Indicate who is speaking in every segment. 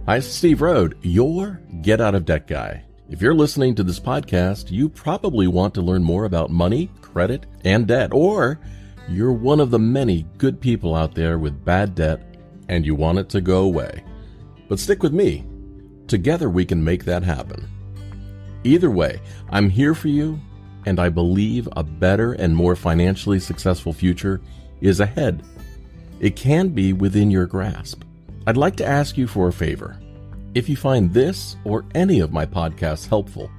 Speaker 1: Hi, it's Steve Rhode, your Get Out of Debt guy. If you're listening to this podcast, you probably want to learn more about money, credit, and debt, or you're one of the many good people out there with bad debt and you want it to go away. But stick with me. Together we can make that happen. Either way, I'm here for you, and I believe a better and more financially successful future is ahead. It can be within your grasp. I'd like to ask you for a favor. If you find this or any of my podcasts helpful,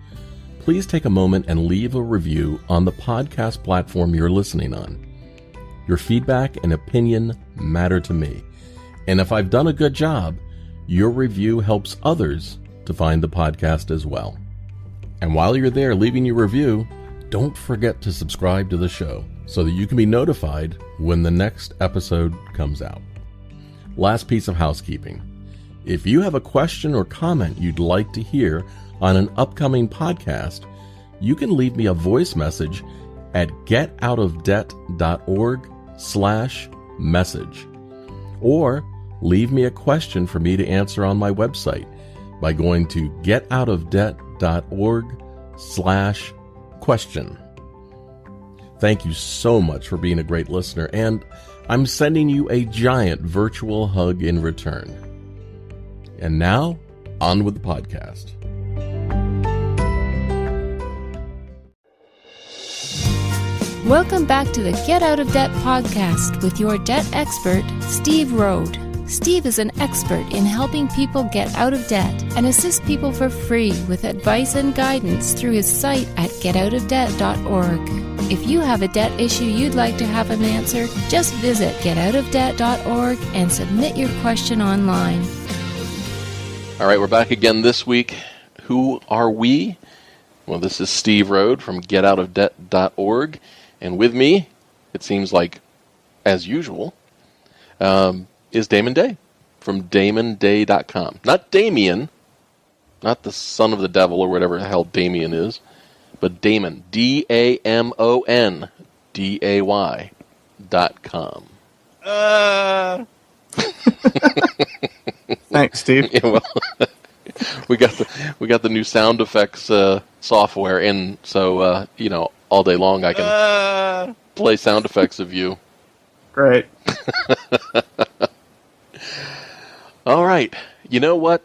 Speaker 1: please take a moment and leave a review on the podcast platform you're listening on. Your feedback and opinion matter to me, and if I've done a good job, your review helps others to find the podcast as well. And while you're there leaving your review, don't forget to subscribe to the show so that you can be notified when the next episode comes out. Last piece of housekeeping. If you have a question or comment you'd like to hear on an upcoming podcast, you can leave me a voice message at getoutofdebt.org/message. Or leave me a question for me to answer on my website by going to getoutofdebt.org/question. Thank you so much for being a great listener, and I'm sending you a giant virtual hug in return. And now, on with the podcast.
Speaker 2: Welcome back to the Get Out of Debt podcast with your debt expert, Steve Rhode. Steve is an expert in helping people get out of debt and assist people for free with advice and guidance through his site at getoutofdebt.org. If you have a debt issue you'd like to have him answer, just visit getoutofdebt.org and submit your question online.
Speaker 1: All right, we're back again this week. Who are we? Well, this is Steve Rhode from getoutofdebt.org. And with me, it seems like, as usual, is Damon Day from damonday.com. Not Damien, not the son of the devil or whatever the hell Damien is, but Damon, DAMONDAY.com.
Speaker 3: Thanks, Steve.
Speaker 1: Yeah, well, we got the new sound effects software in, so all day long I can play sound effects of you.
Speaker 3: Great.
Speaker 1: All right. You know what,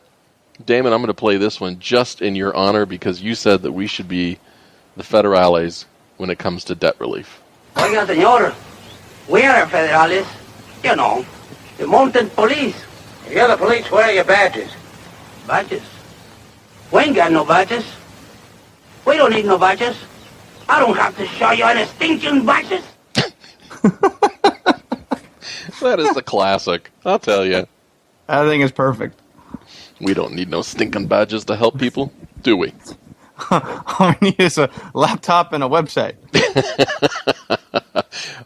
Speaker 1: Damon? I'm going to play this one just in your honor because you said that we should be the federales when it comes to debt relief.
Speaker 4: Oiga, señor, we are federales. You know, the mountain police. If you're the police, where are your badges? Badges? We ain't got no badges. We don't need no badges. I don't have to show you any stinking badges.
Speaker 1: That is a classic, I'll tell you.
Speaker 3: I think it's perfect.
Speaker 1: We don't need no stinking badges to help people, do we?
Speaker 3: All we need is a laptop and a website.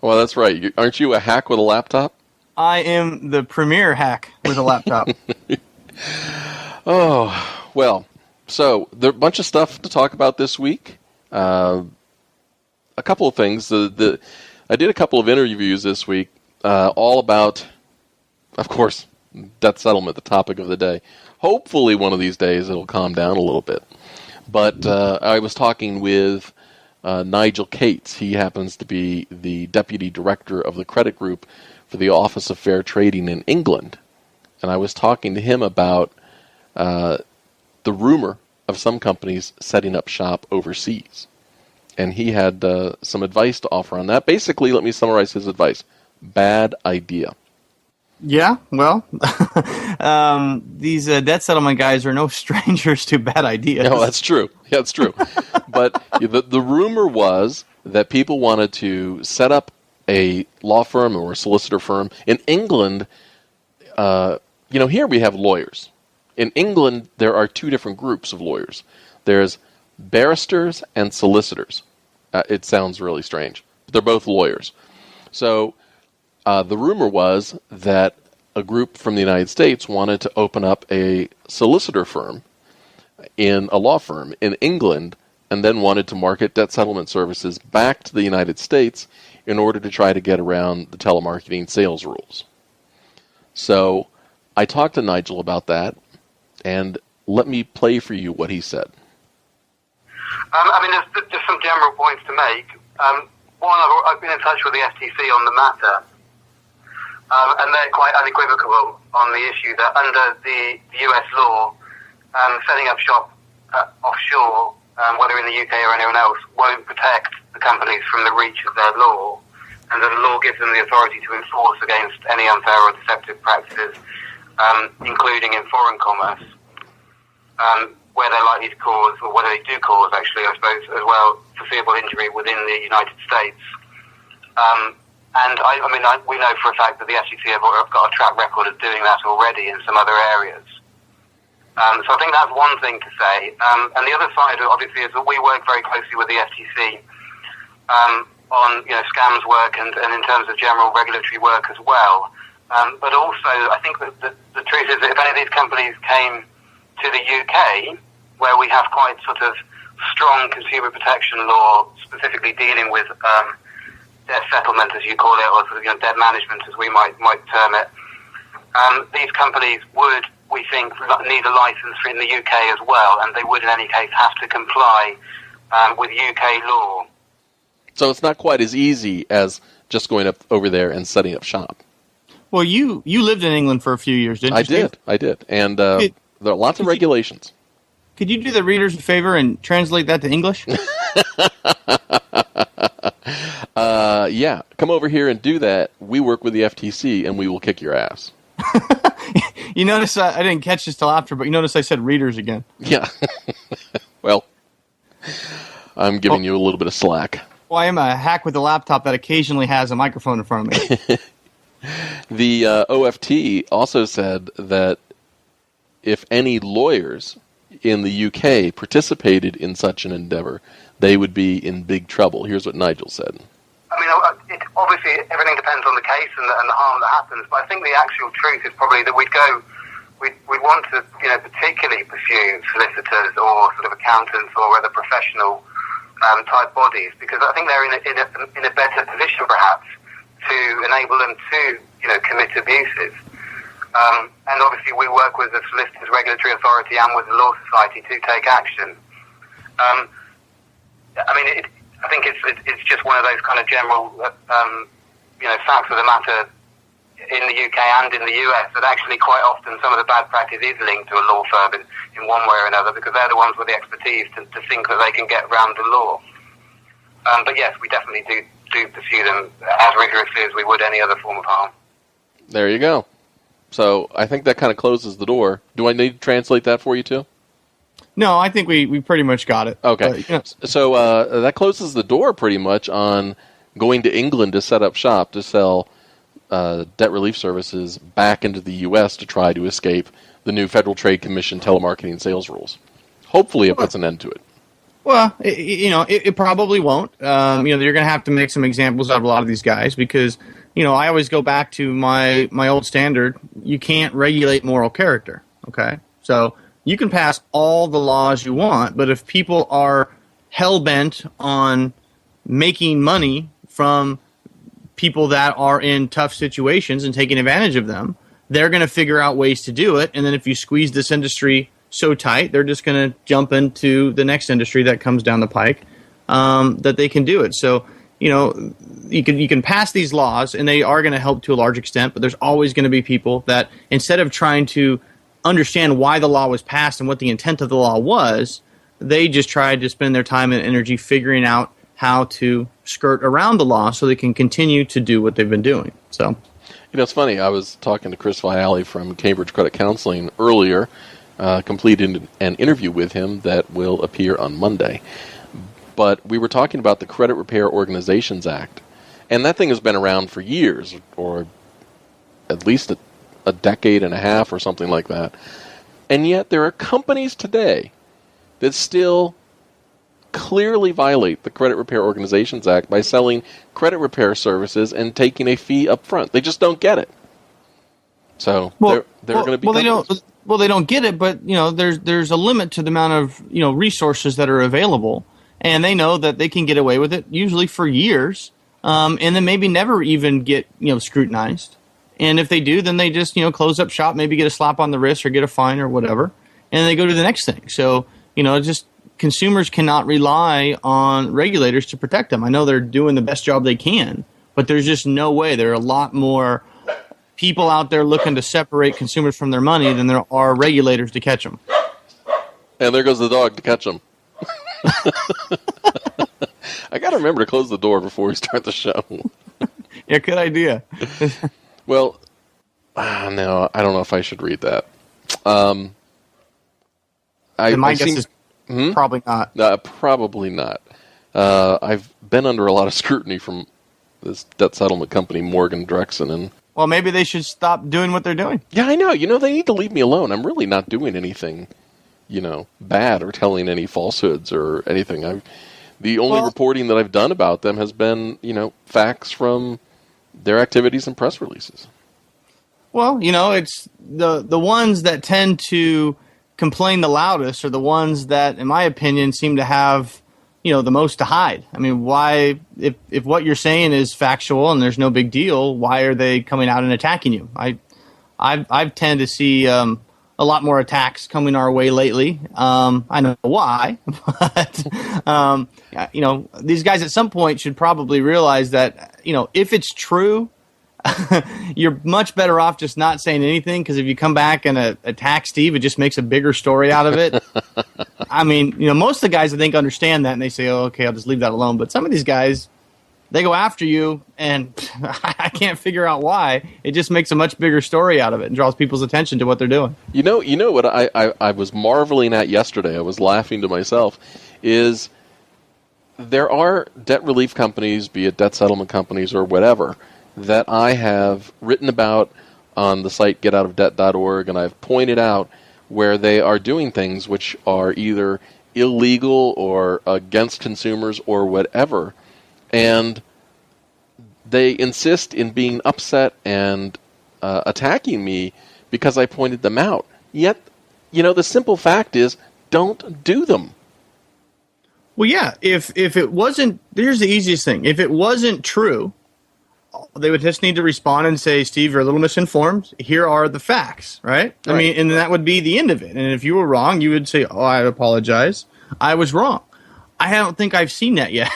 Speaker 1: Well, that's right. Aren't you a hack with a laptop?
Speaker 3: I am the premier hack with a laptop.
Speaker 1: Oh, well, so there are a bunch of stuff to talk about this week. A couple of things. I did a couple of interviews this week, all about, of course, debt settlement, the topic of the day. Hopefully one of these days it'll calm down a little bit. But I was talking with Nigel Cates. He happens to be the deputy director of the credit group for the Office of Fair Trading in England. And I was talking to him about the rumor of some companies setting up shop overseas. And he had some advice to offer on that. Basically, let me summarize his advice. Bad idea.
Speaker 3: Yeah, well, these debt settlement guys are no strangers to bad ideas.
Speaker 1: No, that's true. Yeah, that's true. But the rumor was that people wanted to set up a law firm or a solicitor firm. In England, here we have lawyers. In England, there are two different groups of lawyers. There's barristers and solicitors. It sounds really strange, but they're both lawyers. So the rumor was that a group from the United States wanted to open up a solicitor firm in a law firm in England and then wanted to market debt settlement services back to the United States in order to try to get around the telemarketing sales rules. So I talked to Nigel about that, And let me play for you what he said.
Speaker 5: There's just some general points to make. One, I've been in touch with the FTC on the matter, and they're quite unequivocal on the issue that under the US law, setting up shop offshore, whether in the UK or anyone else, won't protect the companies from the reach of their law, and that the law gives them the authority to enforce against any unfair or deceptive practices, including in foreign commerce, where they're likely to cause, or whether they do cause, actually, I suppose, as well, foreseeable injury within the United States. We know for a fact that the FCC have got a track record of doing that already in some other areas. So I think that's one thing to say. And the other side, obviously, is that we work very closely with the FTC on scams work and in terms of general regulatory work as well. But also, I think that the truth is that if any of these companies came to the UK, where we have quite sort of strong consumer protection law, specifically dealing with debt settlement, as you call it, or sort of debt management, as we might term it, these companies would, we think, need a license in the UK as well, and they would in any case have to comply with UK law.
Speaker 1: So it's not quite as easy as just going up over there and setting up shop.
Speaker 3: Well, you lived in England for a few years, didn't you?
Speaker 1: I did. And there are lots of regulations.
Speaker 3: Could you do the readers a favor and translate that to English?
Speaker 1: Yeah. Come over here and do that. We work with the FTC, and we will kick your ass.
Speaker 3: You notice I didn't catch this till after, but you notice I said readers again.
Speaker 1: Yeah. Well, I'm giving you a little bit of slack.
Speaker 3: Well, I am a hack with a laptop that occasionally has a microphone in front of me.
Speaker 1: The OFT also said that if any lawyers in the UK participated in such an endeavor, they would be in big trouble. Here's what Nigel said.
Speaker 5: Obviously, everything depends on the case and the harm that happens, but I think the actual truth is probably that we'd want to, particularly pursue solicitors or sort of accountants or other professional type bodies, because I think they're in a better position, perhaps, to enable them to, commit abuses. And obviously, we work with the Solicitors Regulatory Authority and with the Law Society to take action. I think it's just one of those kind of general, facts of the matter in the UK and in the US that actually quite often some of the bad practice is linked to a law firm in one way or another, because they're the ones with the expertise to think that they can get around the law. But yes, we definitely do pursue them as rigorously as we would any other form of harm.
Speaker 1: There you go. So I think that kind of closes the door. Do I need to translate that for you too?
Speaker 3: No, I think we pretty much got it.
Speaker 1: Okay. So that closes the door pretty much on going to England to set up shop to sell debt relief services back into the U.S. to try to escape the new Federal Trade Commission telemarketing sales rules. Hopefully it puts an end to it.
Speaker 3: Well, it probably won't. You're going to have to make some examples out of a lot of these guys because, I always go back to my old standard. You can't regulate moral character, okay? So you can pass all the laws you want, but if people are hell-bent on making money from people that are in tough situations and taking advantage of them, they're going to figure out ways to do it. And then if you squeeze this industry so tight, they're just going to jump into the next industry that comes down the pike that they can do it. So, you can pass these laws, and they are going to help to a large extent, but there's always going to be people that instead of trying to understand why the law was passed and what the intent of the law was, they just tried to spend their time and energy figuring out how to skirt around the law so they can continue to do what they've been doing. So,
Speaker 1: it's funny. I was talking to Chris Viale from Cambridge Credit Counseling earlier, completed an interview with him that will appear on Monday. But we were talking about the Credit Repair Organizations Act, and that thing has been around for years, or at least a decade and a half or something like that. And yet there are companies today that still clearly violate the Credit Repair Organizations Act by selling credit repair services and taking a fee up front. They just don't get it. So they're going to be companies.
Speaker 3: They don't get it, but there's a limit to the amount of resources that are available, and they know that they can get away with it usually for years, and then maybe never even get scrutinized. And if they do, then they just close up shop, maybe get a slap on the wrist or get a fine or whatever. and they go to the next thing. So, just consumers cannot rely on regulators to protect them. I know they're doing the best job they can, but there's just no way. There are a lot more people out there looking to separate consumers from their money than there are regulators to catch them.
Speaker 1: And there goes the dog to catch them. I got to remember to close the door before we start the show.
Speaker 3: Yeah, good idea.
Speaker 1: Well, no, I don't know if I should read that.
Speaker 3: My guess is probably not.
Speaker 1: Probably not. I've been under a lot of scrutiny from this debt settlement company, Morgan Drexen, and
Speaker 3: well, maybe they should stop doing what they're doing.
Speaker 1: Yeah, I know. They need to leave me alone. I'm really not doing anything, bad or telling any falsehoods or anything. The only reporting that I've done about them has been, facts from their activities and press releases.
Speaker 3: Well, it's the ones that tend to complain the loudest are the ones that, in my opinion, seem to have, the most to hide. I mean, why, if what you're saying is factual and there's no big deal, why are they coming out and attacking you? I've tended to see a lot more attacks coming our way lately. I know why, but these guys at some point should probably realize that if it's true, you're much better off just not saying anything, because if you come back and attack Steve, it just makes a bigger story out of it. I mean, most of the guys I think understand that and they say, "Oh, okay, I'll just leave that alone." But some of these guys, they go after you, and I can't figure out why. It just makes a much bigger story out of it and draws people's attention to what they're doing.
Speaker 1: You know what I was marveling at yesterday, I was laughing to myself, is there are debt relief companies, be it debt settlement companies or whatever, that I have written about on the site getoutofdebt.org, and I've pointed out where they are doing things which are either illegal or against consumers or whatever. And they insist in being upset and attacking me because I pointed them out. Yet, the simple fact is, don't do them.
Speaker 3: Well, yeah, if it wasn't, here's the easiest thing. If it wasn't true, they would just need to respond and say, "Steve, you're a little misinformed. Here are the facts," right? I mean, and that would be the end of it. And if you were wrong, you would say, "Oh, I apologize. I was wrong." I don't think I've seen that yet.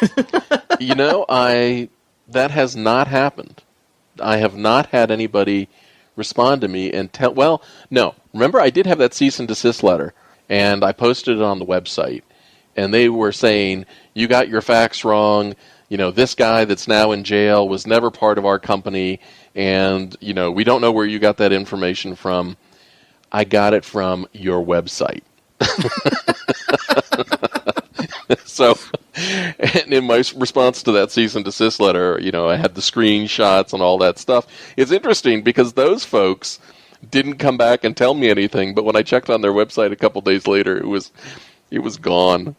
Speaker 1: That has not happened. I have not had anybody respond to me and tell, well, no. Remember, I did have that cease and desist letter, and I posted it on the website, and they were saying, "You got your facts wrong. This guy that's now in jail was never part of our company, and, we don't know where you got that information from." I got it from your website. So, and in my response to that cease and desist letter, I had the screenshots and all that stuff. It's interesting because those folks didn't come back and tell me anything, but when I checked on their website a couple days later, it was gone.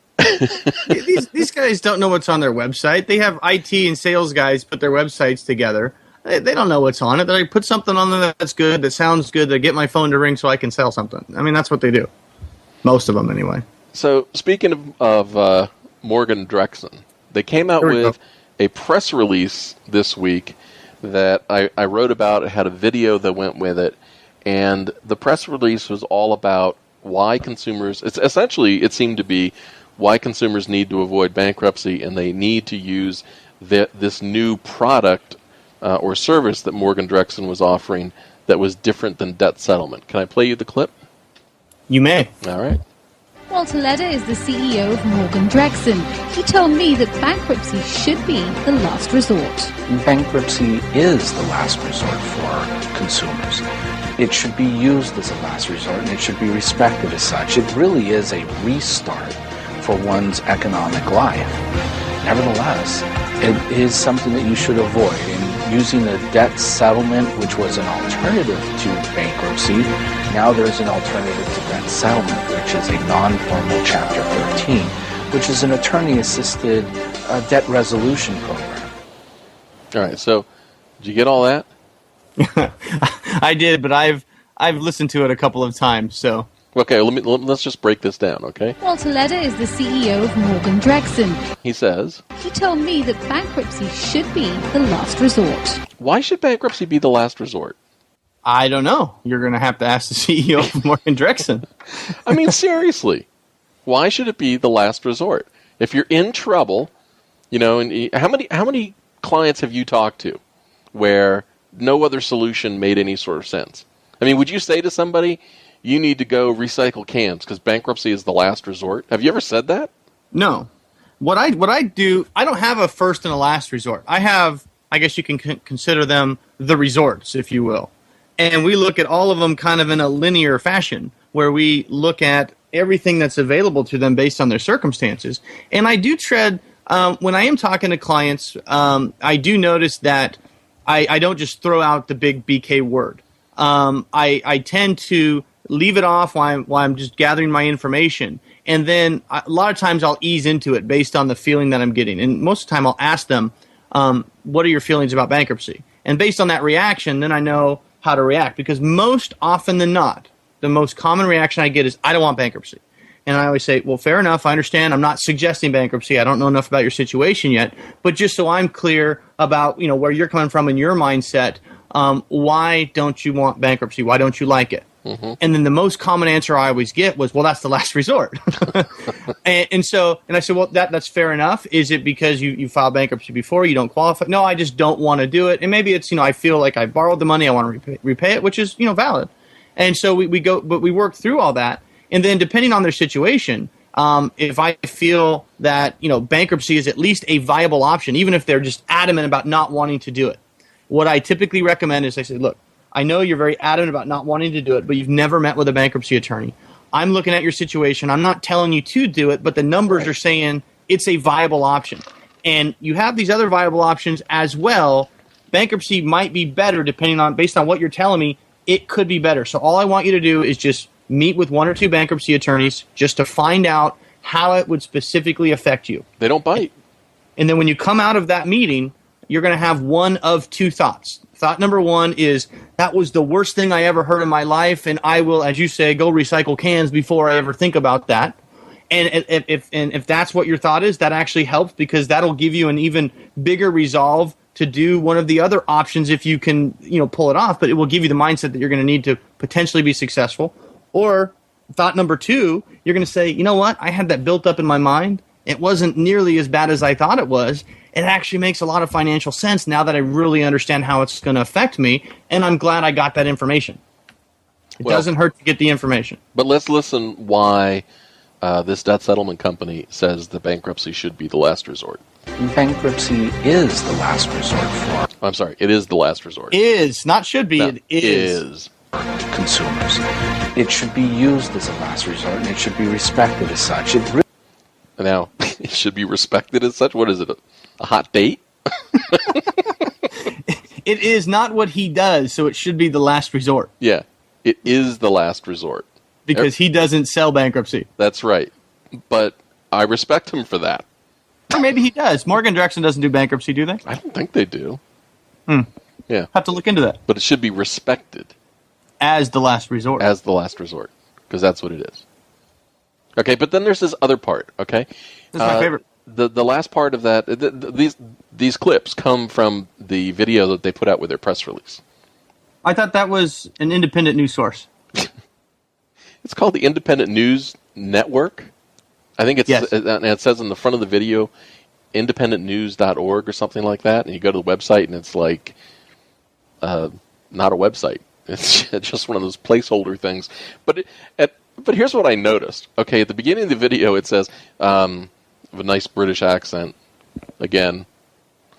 Speaker 3: These guys don't know what's on their website. They have IT and sales guys put their websites together. They don't know what's on it. They put something on there that's good, that sounds good, to get my phone to ring so I can sell something. I mean, that's what they do. Most of them, anyway.
Speaker 1: So, speaking of Morgan Drexen, they came out with a press release this week that I wrote about. It had a video that went with it, and the press release was all about why consumers, it seemed to be why consumers need to avoid bankruptcy, and they need to use this new product or service that Morgan Drexen was offering that was different than debt settlement. Can I play you the clip?
Speaker 3: You may.
Speaker 1: All right.
Speaker 2: Walter Leder is the CEO of Morgan Drexen. He told me that bankruptcy should be the last resort.
Speaker 6: Bankruptcy is the last resort for consumers. It should be used as a last resort, and it should be respected as such. It really is a restart for one's economic life. Nevertheless, it is something that you should avoid. And using the debt settlement, which was an alternative to bankruptcy, now there's an alternative to debt settlement, which is a non-formal Chapter 13, which is an attorney-assisted debt resolution program.
Speaker 1: All right, so did you get all that?
Speaker 3: I did, but I've listened to it a couple of times, so...
Speaker 1: Okay, let's just break this down, okay?
Speaker 2: Walter Leder is the CEO of Morgan Drexen.
Speaker 1: He says...
Speaker 2: He told me that bankruptcy should be the last resort.
Speaker 1: Why should bankruptcy be the last resort?
Speaker 3: I don't know. You're going to have to ask the CEO of Morgan Drexen.
Speaker 1: I mean, seriously, why should it be the last resort? If you're in trouble, and how many clients have you talked to where no other solution made any sort of sense? I mean, would you say to somebody, you need to go recycle cans because bankruptcy is the last resort? Have you ever said that?
Speaker 3: No. What I do, I don't have a first and a last resort. I have, I guess you can consider them the resorts, if you will. And we look at all of them kind of in a linear fashion, where we look at everything that's available to them based on their circumstances. And I do tread, when I am talking to clients, I do notice that I don't just throw out the big BK word. I tend to leave it off while I'm just gathering my information. And then a lot of times I'll ease into it based on the feeling that I'm getting. And most of the time I'll ask them, what are your feelings about bankruptcy? And based on that reaction, then I know how to react. Because most often than not, the most common reaction I get is, I don't want bankruptcy. And I always say, well, fair enough. I understand. I'm not suggesting bankruptcy. I don't know enough about your situation yet. But just so I'm clear about, where you're coming from in your mindset, why don't you want bankruptcy? Why don't you like it? Mm-hmm. And then the most common answer I always get was, well, that's the last resort. and I said, well, that's fair enough. Is it because you filed bankruptcy before, you don't qualify? No, I just don't want to do it. And maybe it's, I feel like I borrowed the money, I want to repay it, which is, valid. And so we go, but we work through all that. And then depending on their situation, if I feel that, bankruptcy is at least a viable option, even if they're just adamant about not wanting to do it, what I typically recommend is I say, look, I know you're very adamant about not wanting to do it, but you've never met with a bankruptcy attorney. I'm looking at your situation. I'm not telling you to do it, but the numbers are saying it's a viable option. And you have these other viable options as well. Bankruptcy might be better based on what you're telling me, it could be better. So all I want you to do is just meet with one or two bankruptcy attorneys just to find out how it would specifically affect you.
Speaker 1: They don't bite.
Speaker 3: And then when you come out of that meeting, you're going to have one of two thoughts. Thought number one is, that was the worst thing I ever heard in my life, and I will, as you say, go recycle cans before I ever think about that. And if that's what your thought is, that actually helps, because that'll give you an even bigger resolve to do one of the other options if you can, pull it off. But it will give you the mindset that you're going to need to potentially be successful. Or thought number two, you're going to say, you know what? I had that built up in my mind. It wasn't nearly as bad as I thought it was. It actually makes a lot of financial sense now that I really understand how it's going to affect me, and I'm glad I got that information. It doesn't hurt to get the information.
Speaker 1: But let's listen why this debt settlement company says the bankruptcy should be the last resort.
Speaker 6: Bankruptcy is the last resort for...
Speaker 1: I'm sorry, it is the last resort.
Speaker 3: Is, not should be, it is.
Speaker 6: Consumers. It should be used as a last resort, and it should be respected as such.
Speaker 1: Now, it should be respected as such? What is it, a hot date?
Speaker 3: It is not what he does, so it should be the last resort.
Speaker 1: Yeah, it is the last resort.
Speaker 3: Because he doesn't sell bankruptcy.
Speaker 1: That's right. But I respect him for that.
Speaker 3: Or maybe he does. Morgan Drexen doesn't do bankruptcy, do they?
Speaker 1: I don't think they do. Yeah.
Speaker 3: Have to look into that.
Speaker 1: But it should be respected.
Speaker 3: As the last resort.
Speaker 1: As the last resort. Because that's what it is. Okay, but then there's this other part, okay?
Speaker 3: This is my favorite.
Speaker 1: The last part of that, these clips come from the video that they put out with their press release.
Speaker 3: I thought that was an independent news source.
Speaker 1: It's called the Independent News Network. I think it's,
Speaker 3: yes.
Speaker 1: And it says on the front of the video, independentnews.org or something like that, and you go to the website and it's like, not a website. It's just one of those placeholder things. But here's what I noticed. Okay, at the beginning of the video it says, with a nice British accent, again,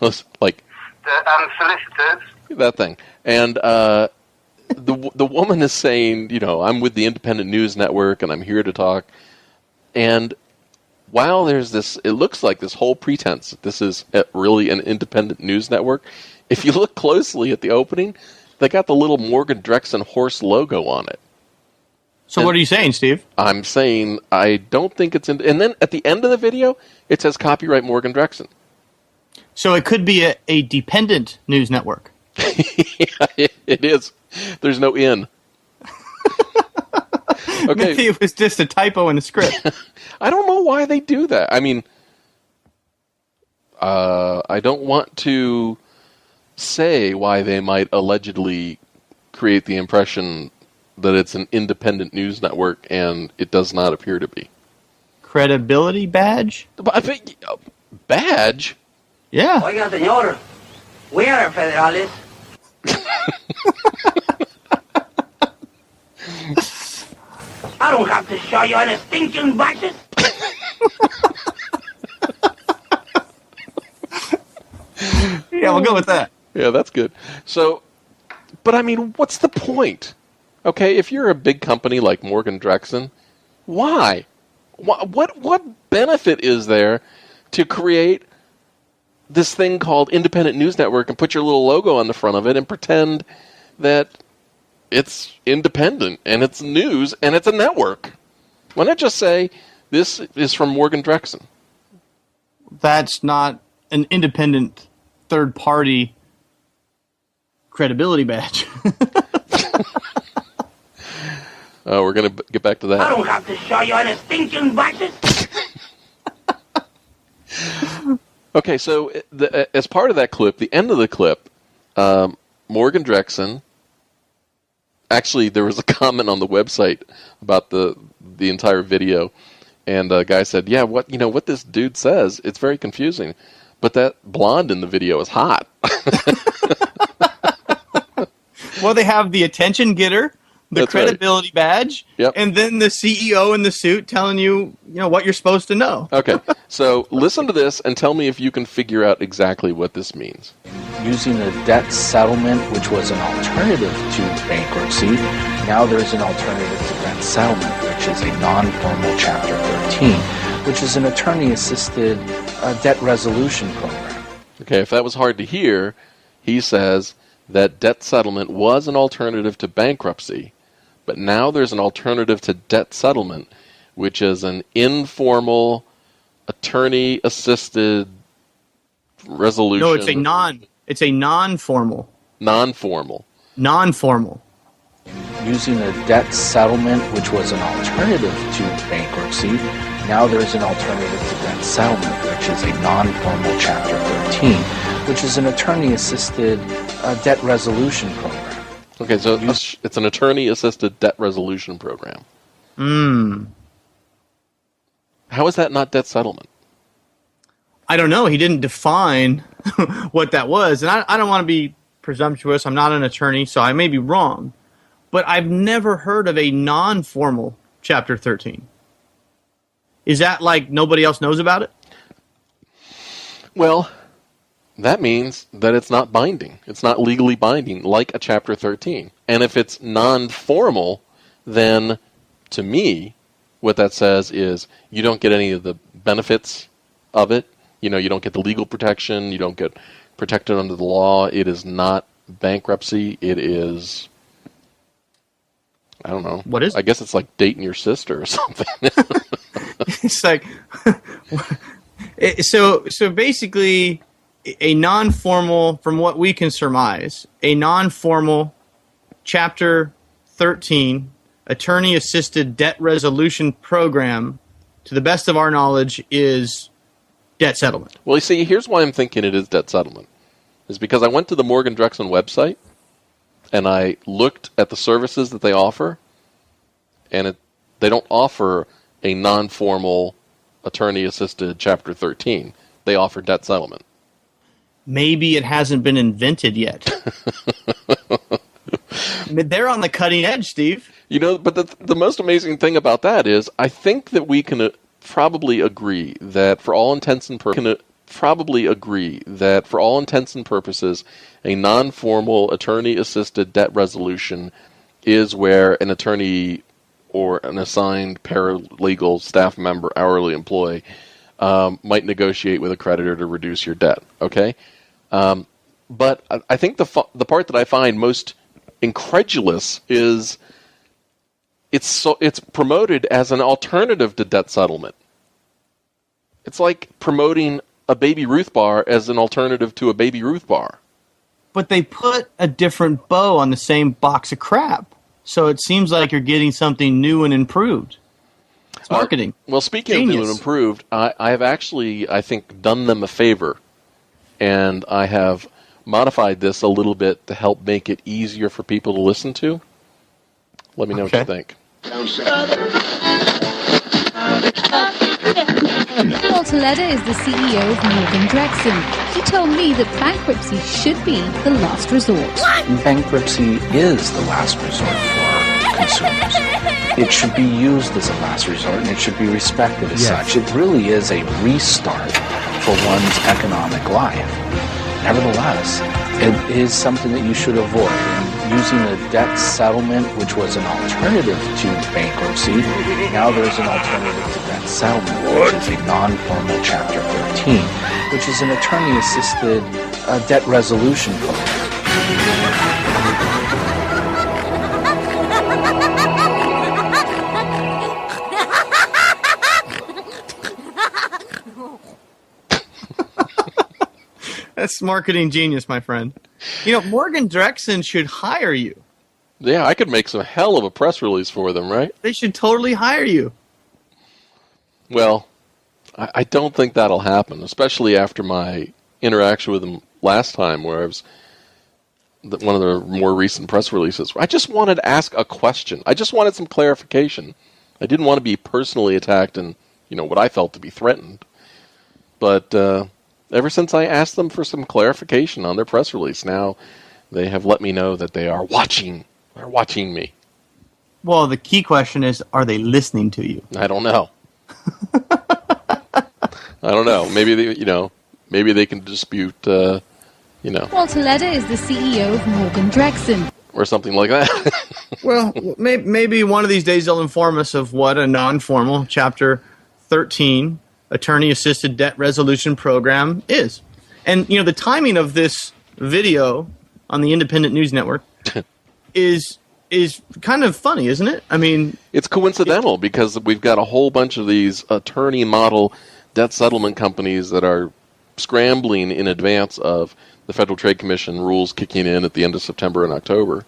Speaker 1: like
Speaker 5: solicitors.
Speaker 1: That thing, and the woman is saying, I'm with the Independent News Network and I'm here to talk. And while there's this, it looks like this whole pretense that this is really an independent news network. If you look closely at the opening, they got the little Morgan Drexen horse logo on it.
Speaker 3: So what are you saying, Steve?
Speaker 1: I'm saying I don't think it's in. And then at the end of the video, it says copyright Morgan Drexen.
Speaker 3: So it could be a dependent news network.
Speaker 1: Yeah, it is. There's no in. Okay.
Speaker 3: Maybe it was just a typo in the script.
Speaker 1: I don't know why they do that. I mean, I don't want to say why they might allegedly create the impression that it's an independent news network, and it does not appear to be.
Speaker 3: Credibility badge?
Speaker 1: But I think badge?
Speaker 3: Yeah.
Speaker 4: Oiga, señor, we are federales. I don't have to show you any stinking badges.
Speaker 3: Yeah, we'll go with that.
Speaker 1: Yeah, that's good. So, but I mean, what's the point? Okay, if you're a big company like Morgan Drexen, why? What benefit is there to create this thing called Independent News Network and put your little logo on the front of it and pretend that it's independent and it's news and it's a network? Why not just say, this is from Morgan Drexen?
Speaker 3: That's not an independent third-party credibility badge.
Speaker 1: We're going to get back to that.
Speaker 4: I don't have to show you any stinking badges.
Speaker 1: Okay, so as part of that clip, the end of the clip, Morgan Drexen, actually there was a comment on the website about the entire video, and a guy said, yeah, what this dude says, it's very confusing, but that blonde in the video is hot.
Speaker 3: Well, they have the attention getter, the
Speaker 1: That's
Speaker 3: credibility badge,
Speaker 1: Yep.
Speaker 3: and then the CEO in the suit telling you, what you're supposed to know.
Speaker 1: Okay, so listen to this and tell me if you can figure out exactly what this means.
Speaker 6: Using a debt settlement, which was an alternative to bankruptcy, now there's an alternative to debt settlement, which is a non-formal Chapter 13, which is an attorney-assisted debt resolution program.
Speaker 1: Okay, if that was hard to hear, he says that debt settlement was an alternative to bankruptcy, but now there's an alternative to debt settlement, which is an informal, attorney-assisted resolution.
Speaker 3: No, it's a non-formal.
Speaker 1: Non-formal.
Speaker 3: Non-formal.
Speaker 6: Using a debt settlement, which was an alternative to bankruptcy, now there's an alternative to debt settlement, which is a non-formal Chapter 13, which is an attorney-assisted debt resolution program.
Speaker 1: Okay, so it's an attorney-assisted debt resolution program. How is that not debt settlement?
Speaker 3: I don't know. He didn't define what that was. And I don't want to be presumptuous. I'm not an attorney, so I may be wrong. But I've never heard of a non-formal Chapter 13. Is that like nobody else knows about it?
Speaker 1: Well, that means that it's not binding. It's not legally binding, like a Chapter 13. And if it's non-formal, then, to me, what that says is you don't get any of the benefits of it. You don't get the legal protection. You don't get protected under the law. It is not bankruptcy. It is, I don't know.
Speaker 3: What is it?
Speaker 1: I guess it's like dating your sister or something.
Speaker 3: It's like, so basically, a non-formal, from what we can surmise, a non-formal Chapter 13 attorney-assisted debt resolution program, to the best of our knowledge, is debt settlement.
Speaker 1: Well, you see, here's why I'm thinking it is debt settlement. Is because I went to the Morgan Drexen website, and I looked at the services that they offer, and they don't offer a non-formal attorney-assisted Chapter 13. They offer debt settlement.
Speaker 3: Maybe it hasn't been invented yet. They're on the cutting edge, Steve.
Speaker 1: But the most amazing thing about that is I think that we can probably agree that for all intents and purposes, a non-formal attorney-assisted debt resolution is where an attorney or an assigned paralegal staff member, hourly employee, might negotiate with a creditor to reduce your debt. Okay, but I think the part that I find most incredulous is it's promoted as an alternative to debt settlement. It's like promoting a Baby Ruth bar as an alternative to a Baby Ruth bar.
Speaker 3: But they put a different bow on the same box of crap. So it seems like you're getting something new and improved. It's marketing.
Speaker 1: Well, speaking of new and improved, I have actually, I think, done them a favor. And I have modified this a little bit to help make it easier for people to listen to. Let me know what you think.
Speaker 2: Walter Leder is the CEO of Morgan Drexen. He told me that bankruptcy should be the last resort.
Speaker 6: Bankruptcy is the last resort for consumers. It should be used as a last resort, and it should be respected as such. It really is a restart for one's economic life. Nevertheless, it is something that you should avoid. And using a debt settlement, which was an alternative to bankruptcy, now there's an alternative to debt settlement, which is a non-formal Chapter 13, which is an attorney-assisted debt resolution program.
Speaker 3: That's marketing genius, my friend. Morgan Drexen should hire you.
Speaker 1: Yeah, I could make some hell of a press release for them, right?
Speaker 3: They should totally hire you.
Speaker 1: Well, I don't think that'll happen, especially after my interaction with them last time, where I was one of the more recent press releases. I just wanted to ask a question. I just wanted some clarification. I didn't want to be personally attacked and, what I felt to be threatened. But ever since I asked them for some clarification on their press release, now they have let me know that they are watching. They're watching me.
Speaker 3: Well, the key question is, are they listening to you?
Speaker 1: I don't know. I don't know. Maybe maybe they can dispute,
Speaker 2: Walter Leder is the CEO of Morgan Drexen.
Speaker 1: Or something like that.
Speaker 3: Well, maybe one of these days they'll inform us of what a non-formal Chapter 13 attorney-assisted debt resolution program is. And, the timing of this video on the Independent News Network is kind of funny, isn't it? I mean,
Speaker 1: it's coincidental because we've got a whole bunch of these attorney model debt settlement companies that are scrambling in advance of the Federal Trade Commission rules kicking in at the end of September and October.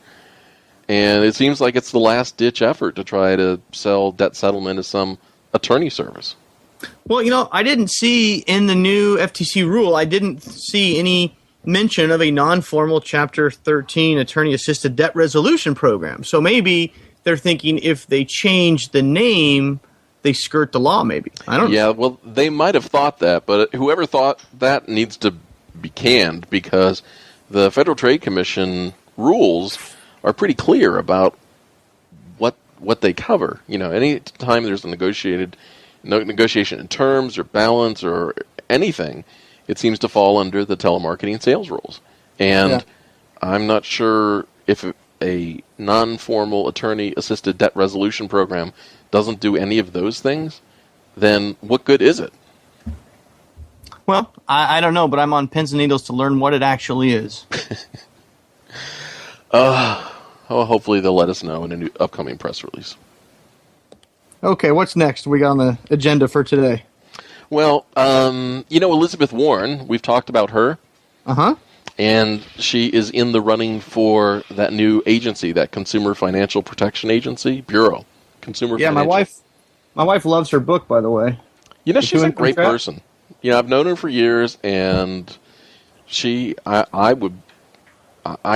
Speaker 1: And it seems like it's the last-ditch effort to try to sell debt settlement as some attorney service.
Speaker 3: Well, I didn't see in the new FTC rule, I didn't see any mention of a non-formal Chapter 13 attorney-assisted debt resolution program. So maybe they're thinking if they change the name, they skirt the law, maybe. I don't know.
Speaker 1: Yeah, well, they might have thought that, but whoever thought that needs to be canned because the Federal Trade Commission rules are pretty clear about what they cover. Any time there's a negotiation in terms or balance or anything, it seems to fall under the telemarketing sales rules. And I'm not sure if a non-formal attorney-assisted debt resolution program doesn't do any of those things, then what good is it?
Speaker 3: Well, I don't know, but I'm on pins and needles to learn what it actually is.
Speaker 1: Hopefully they'll let us know in a new upcoming press release.
Speaker 3: Okay, what's next we got on the agenda for today?
Speaker 1: Well, Elizabeth Warren, we've talked about her.
Speaker 3: Uh-huh.
Speaker 1: And she is in the running for that new agency, that Consumer Financial Protection Agency, Bureau. Consumer Financial.
Speaker 3: My wife loves her book, by the way.
Speaker 1: She's a great person. I've known her for years, and I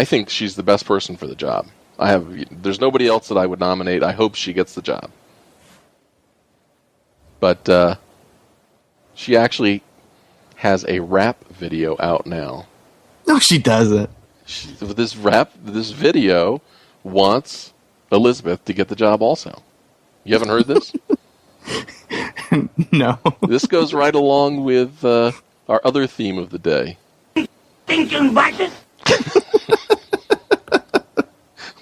Speaker 1: think she's the best person for the job. There's nobody else that I would nominate. I hope she gets the job. But she actually has a rap video out now.
Speaker 3: No, she doesn't.
Speaker 1: This video wants Elizabeth to get the job also. You haven't heard this?
Speaker 3: No.
Speaker 1: This goes right along with our other theme of the day.
Speaker 4: Thinking budget?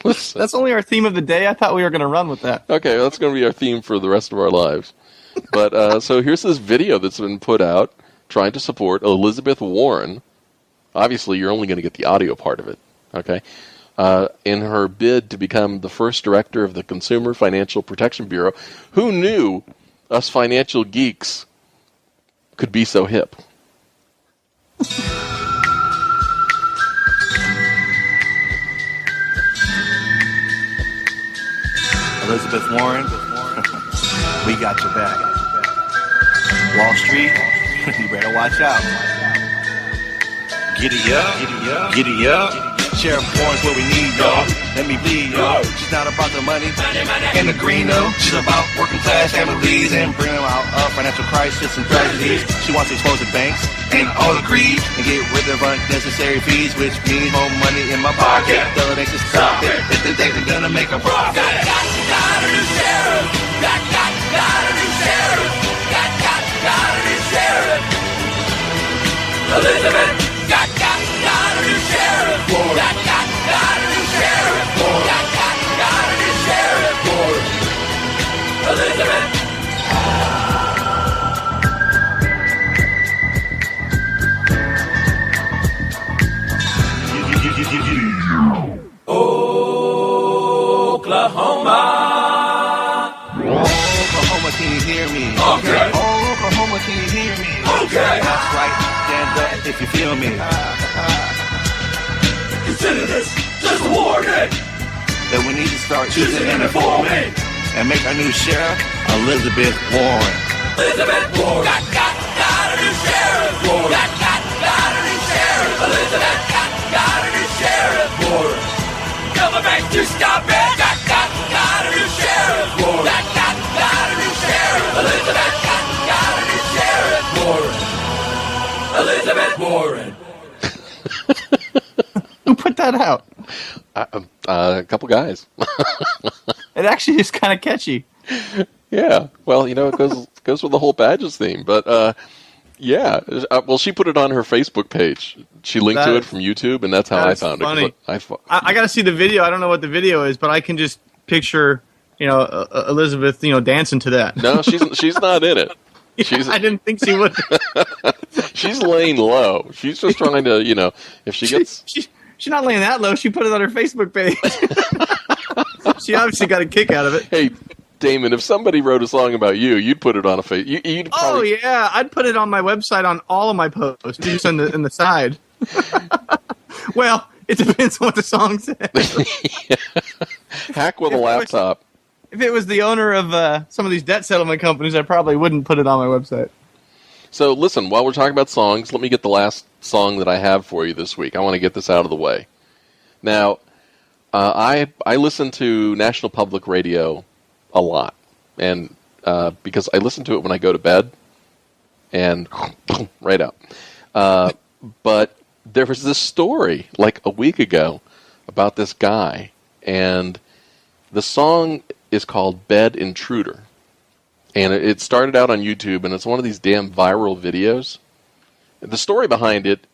Speaker 3: That's only our theme of the day? I thought we were going to run with that.
Speaker 1: Okay, well, that's going to be our theme for the rest of our lives. But so here's this video that's been put out trying to support Elizabeth Warren. Obviously, you're only going to get the audio part of it, okay? In her bid to become the first director of the Consumer Financial Protection Bureau. Who knew us financial geeks could be so hip?
Speaker 7: Elizabeth Warren, we got your back. Wall Street, you better watch out. Giddy up, giddy up, giddy up. Sheriff Warren's what we need, y'all. Let me bleed, y'all. She's not about the money and the green, though. She's about working class families and bringing them out of financial crisis and tragedies. She wants to expose the banks and all the greed and get rid of unnecessary fees, which means more money in my pocket. Tell her they should stop it if they think they're gonna make a profit. Got a new sheriff. Got a new sheriff. Got a new sheriff. Elizabeth. Got a new sheriff. Got a new sheriff. Got a new sheriff. Elizabeth. Oklahoma. Oklahoma, can you hear me? Okay. Oklahoma, can you hear me? Okay. That's right. Stand up if you feel me. Consider this just a warning that we need to start choosing an informant and make our new sheriff Elizabeth Warren. Elizabeth Warren. Got a new sheriff. Warren. Got a new sheriff. Elizabeth got a new sheriff. Warren. Tell the bank to stop it. Got a new sheriff. Warren. Got a new sheriff. Elizabeth got a new sheriff. Warren. Elizabeth Warren.
Speaker 3: Who put that out?
Speaker 1: A couple guys.
Speaker 3: It actually is kind of catchy.
Speaker 1: Yeah. Well, it goes with the whole Badges theme. But yeah. Well, she put it on her Facebook page. She linked to it from YouTube, and that's how I found
Speaker 3: funny.
Speaker 1: it.
Speaker 3: I got to see the video. I don't know what the video is, but I can just picture, Elizabeth, dancing to that.
Speaker 1: No, she's not in it.
Speaker 3: I didn't think she would.
Speaker 1: She's laying low. She's just trying to, if she gets...
Speaker 3: She's not laying that low. She put it on her Facebook page. She obviously got a kick out of it.
Speaker 1: Hey, Damon, if somebody wrote a song about you, you'd put it on a Facebook. You'd probably...
Speaker 3: Oh, yeah. I'd put it on my website on all of my posts, just in the side. Well, it depends on what the song says.
Speaker 1: Hack with a laptop.
Speaker 3: If it was the owner of some of these debt settlement companies, I probably wouldn't put it on my website.
Speaker 1: So listen, while we're talking about songs, let me get the last song that I have for you this week. I want to get this out of the way. Now, I listen to National Public Radio a lot, and because I listen to it when I go to bed, and right out. But there was this story like a week ago about this guy, and the song is called Bed Intruder. And it started out on YouTube, and it's one of these damn viral videos. The story behind it,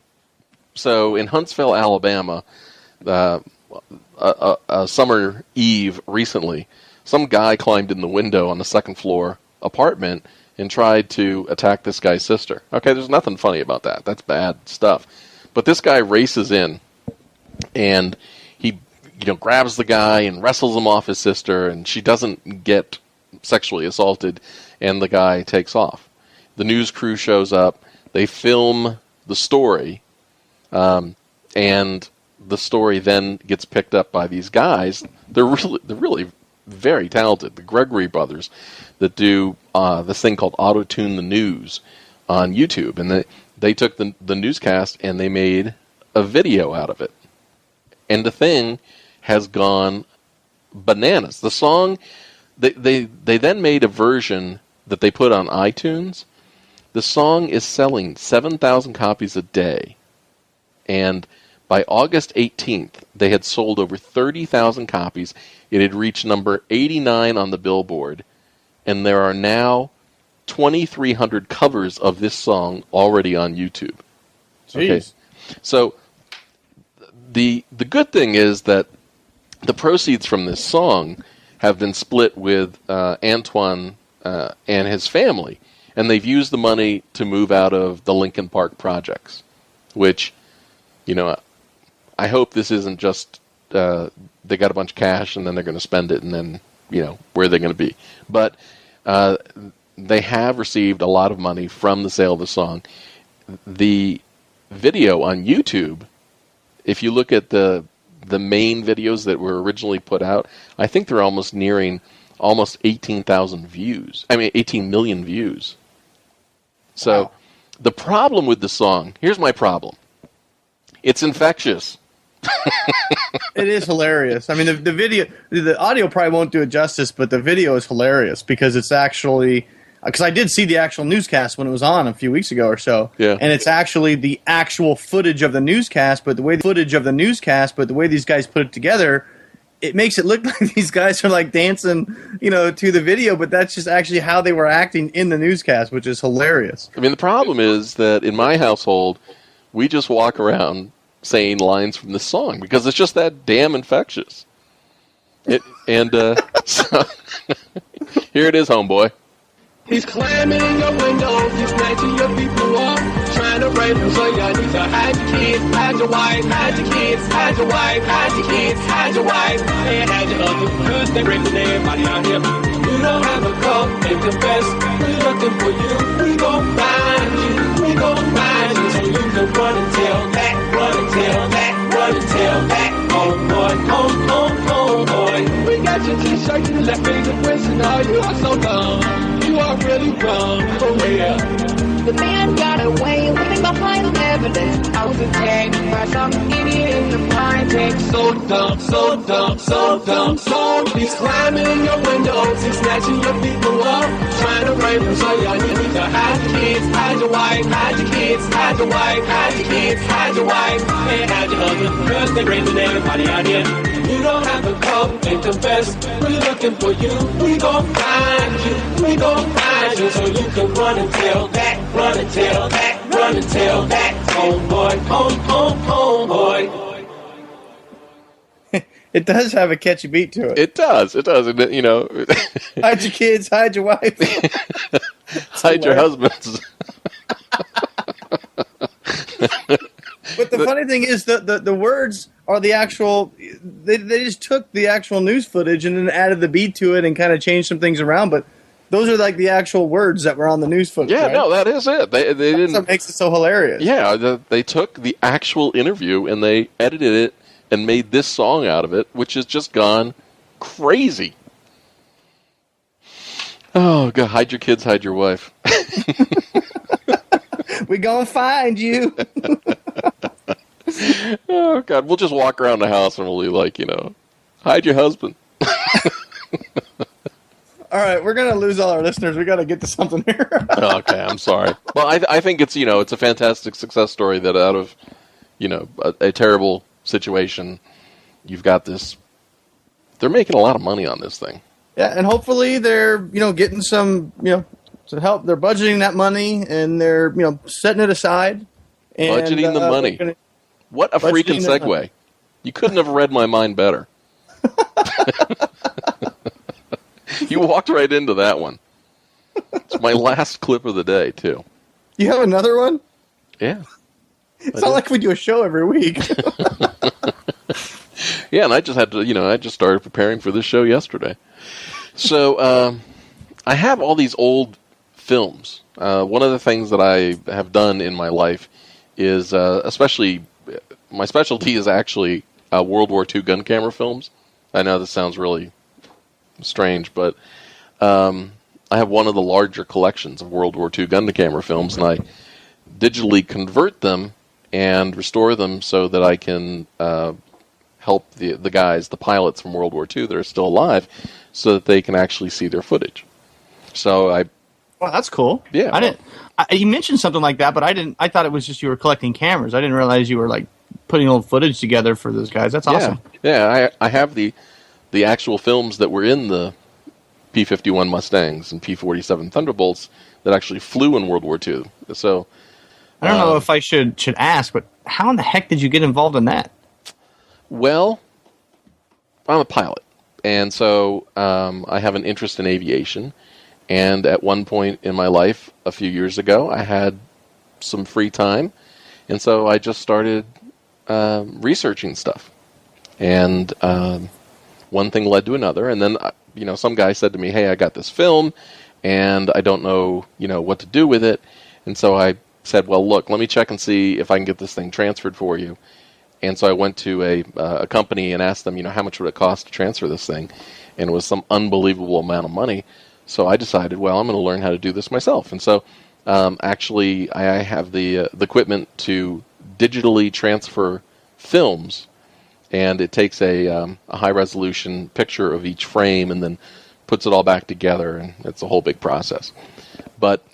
Speaker 1: so in Huntsville, Alabama, a summer eve recently, some guy climbed in the window on the second floor apartment and tried to attack this guy's sister. Okay, there's nothing funny about that. That's bad stuff. But this guy races in, and he grabs the guy and wrestles him off his sister, and she doesn't get sexually assaulted, and the guy takes off. The news crew shows up. They film the story, and the story then gets picked up by these guys. They're really very talented. The Gregory brothers that do this thing called Auto-Tune the News on YouTube, and they took the newscast and they made a video out of it. And the thing has gone bananas. The song, they then made a version that they put on iTunes. The song is selling 7,000 copies a day. And by August 18th, they had sold over 30,000 copies. It had reached number 89 on the Billboard. And there are now 2,300 covers of this song already on YouTube.
Speaker 3: Jeez.
Speaker 1: Okay. So the good thing is that the proceeds from this song have been split with Antoine and his family, and they've used the money to move out of the Lincoln Park projects, which, I hope this isn't just they got a bunch of cash and then they're going to spend it and then, where are they going to be? But they have received a lot of money from the sale of the song. The video on YouTube, if you look at the main videos that were originally put out, I think they're almost nearing 18,000 views. 18 million views. So, wow. The problem with the song, here's my problem. It's infectious.
Speaker 3: It is hilarious. I mean, the video, the audio probably won't do it justice, but the video is hilarious because it's actually, because I did see the actual newscast when it was on a few weeks ago or so,
Speaker 1: yeah.
Speaker 3: And it's actually the actual footage of the newscast, but the way these guys put it together, it makes it look like these guys are like dancing, to the video, but that's just actually how they were acting in the newscast, which is hilarious.
Speaker 1: I mean, the problem is that in my household, we just walk around saying lines from this song because it's just that damn infectious. So here it is, homeboy.
Speaker 8: He's climbing your windows, he's snatching your people up, trying to rape them, so y'all need to hide your kids, hide your wife, hide your kids, hide your wife, hide your kids, hide your wife, and hide your husband, because they're raping everybody out here. You don't have a cup and confess, we're looking for you, we gon' find you, we gon' find you, so you can run and tell that, run and tell that, run and tell that, oh boy, we got your t-shirt and left finger prints and all, you are so dumb. You are really wrong, for real.
Speaker 9: The man got away, living behind the evidence. I was attacked by some idiot in the project.
Speaker 8: So dumb, so dumb, so dumb, so he's climbing your windows, he's snatching your people up, trying to rape them, so y'all need to hide your kids, hide your wife, hide your kids, hide your wife, hide your kids, hide your wife, and hide your husband, because they're raping everybody out here. You don't have to come and confess, we're looking for you, we gon' find you, we gon' find you, so you can run and tell that, run and tell that, run and tell that, homeboy, homeboy.
Speaker 3: It does have a catchy beat to it.
Speaker 1: It does. And,
Speaker 3: hide your kids, hide your wife.
Speaker 1: Hide your husbands.
Speaker 3: But the funny thing is the words are the actual, they just took the actual news footage and then added the beat to it and kind of changed some things around, but those are like the actual words that were on the news footage. Yeah,
Speaker 1: right? No, that is it. They didn't.
Speaker 3: That's what makes it so hilarious.
Speaker 1: Yeah, they took the actual interview and they edited it and made this song out of it, which has just gone crazy. Oh, God, hide your kids, hide your wife.
Speaker 3: We gonna find you.
Speaker 1: Oh, God, we'll just walk around the house and we'll be like, hide your husband.
Speaker 3: All right, we're going to lose all our listeners. We got to get to something here.
Speaker 1: Okay, I'm sorry. Well, I think it's, it's a fantastic success story that out of, a terrible situation, you've got this. They're making a lot of money on this thing.
Speaker 3: Yeah, and hopefully they're, getting some, to help. They're budgeting that money and they're, setting it aside. And,
Speaker 1: budgeting the money. What a freaking segue. You couldn't have read my mind better. You walked right into that one. It's my last clip of the day, too.
Speaker 3: You have another one?
Speaker 1: Yeah.
Speaker 3: It's not like we do a show every week.
Speaker 1: Yeah, and I just had to, I just started preparing for this show yesterday. So, I have all these old films. One of the things that I have done in my life is, especially, my specialty is actually World War II gun camera films. I know this sounds really strange, but I have one of the larger collections of World War II gun camera films, and I digitally convert them and restore them so that I can help the guys, the pilots from World War II that are still alive, so that they can actually see their footage. So
Speaker 3: Well, that's cool.
Speaker 1: Yeah.
Speaker 3: You mentioned something like that, but I thought it was just you were collecting cameras. I didn't realize you were like putting old footage together for those guys. That's awesome.
Speaker 1: Yeah, I have the actual films that were in the P-51 Mustangs and P-47 Thunderbolts that actually flew in World War II. So
Speaker 3: I don't know if I should ask, but how in the heck did you get involved in that?
Speaker 1: Well, I'm a pilot, and so I have an interest in aviation. And at one point in my life, a few years ago, I had some free time, and so I just started researching stuff. And one thing led to another, and then some guy said to me, "Hey, I got this film, and I don't know what to do with it." And so I said, "Well, look, let me check and see if I can get this thing transferred for you." And so I went to a company and asked them, how much would it cost to transfer this thing, and it was some unbelievable amount of money. So I decided, well, I'm going to learn how to do this myself. And so actually I have the equipment to digitally transfer films, and it takes a high-resolution picture of each frame and then puts it all back together, and it's a whole big process. But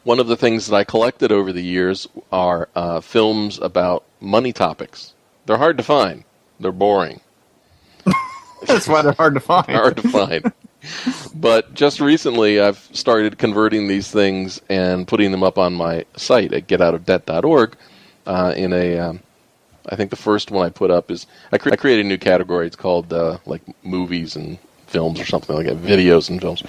Speaker 1: one of the things that I collected over the years are films about money topics. They're hard to find. They're boring.
Speaker 3: That's why they're hard to find.
Speaker 1: Hard to find. But just recently, I've started converting these things and putting them up on my site at getoutofdebt.org I think the first one I put up is, I created a new category. It's called like movies and films or something like that, videos and films.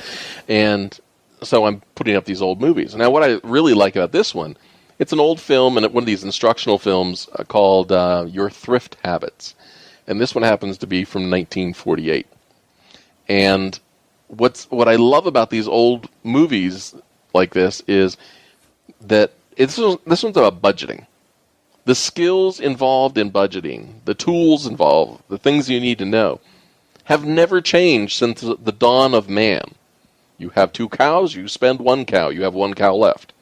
Speaker 1: And so I'm putting up these old movies. Now, what I really like about this one, it's an old film, and one of these instructional films called Your Thrift Habits. And this one happens to be from 1948. And what I love about these old movies like this is that this one's about budgeting. The skills involved in budgeting, the tools involved, the things you need to know, have never changed since the dawn of man. You have 2 cows, you spend 1 cow, you have 1 cow left.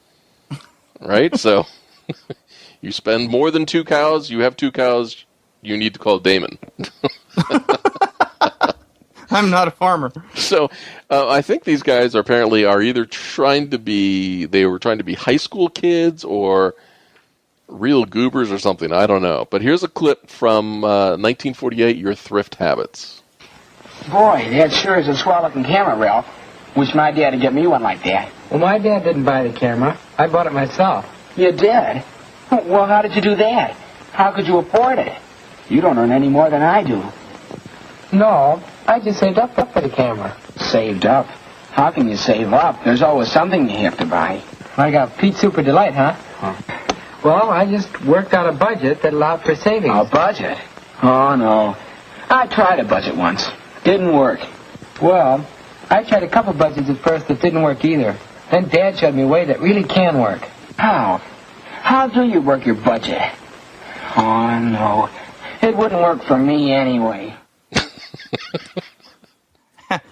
Speaker 1: Right? So, you spend more than 2 cows, you have 2 cows, you need to call Damon.
Speaker 3: I'm not a farmer.
Speaker 1: So, I think these guys are either trying to be high school kids or real goobers or something. I don't know. But here's a clip from 1948, Your Thrift Habits.
Speaker 10: Boy, that sure is a swell-looking camera, Ralph. Wish my dad would get me one like that.
Speaker 11: Well, my dad didn't buy the camera. I bought it myself.
Speaker 10: You did? Well, how did you do that? How could you afford it? You don't earn any more than I do.
Speaker 11: No, I just saved up for the camera.
Speaker 10: Saved up? How can you save up? There's always something you have to buy.
Speaker 11: I got Pete Super Delight, huh? Well, I just worked out a budget that allowed for savings.
Speaker 10: A budget? Oh, no. I tried a budget once. Didn't work.
Speaker 11: Well, I tried a couple budgets at first that didn't work either. Then Dad showed me a way that really can work.
Speaker 10: How? How do you work your budget? Oh, no. It wouldn't work for me anyway.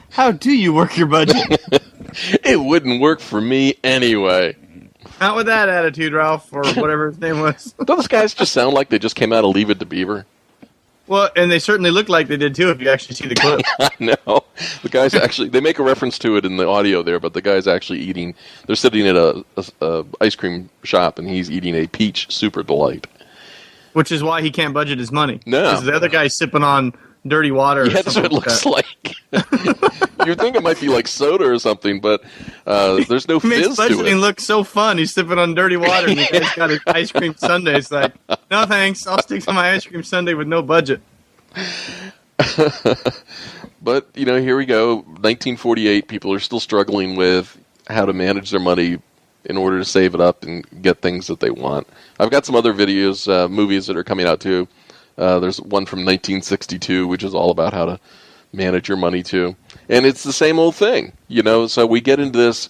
Speaker 3: How do you work your budget?
Speaker 1: It wouldn't work for me anyway.
Speaker 3: Not with that attitude, Ralph, or whatever his name was.
Speaker 1: Don't those guys just sound like they just came out of Leave It to Beaver?
Speaker 3: Well, and they certainly look like they did, too, if you actually see the clip.
Speaker 1: I know. The guys actually, they make a reference to it in the audio there, but the guy's actually they're sitting at a ice cream shop, and he's eating a peach super delight.
Speaker 3: Which is why he can't budget his money.
Speaker 1: No.
Speaker 3: Because the other guy's sipping on dirty water.
Speaker 1: Yeah, that's what it looks like. You'd think it might be like soda or something, but there's no fizz to it.
Speaker 3: It makes budgeting look so fun. He's sipping on dirty water, and the guy's got his ice cream sundae. It's like, no thanks, I'll stick to my ice cream sundae with no budget.
Speaker 1: But, here we go. 1948, people are still struggling with how to manage their money in order to save it up and get things that they want. I've got some other videos, movies that are coming out too. There's one from 1962, which is all about how to manage your money too. And it's the same old thing, so we get into this,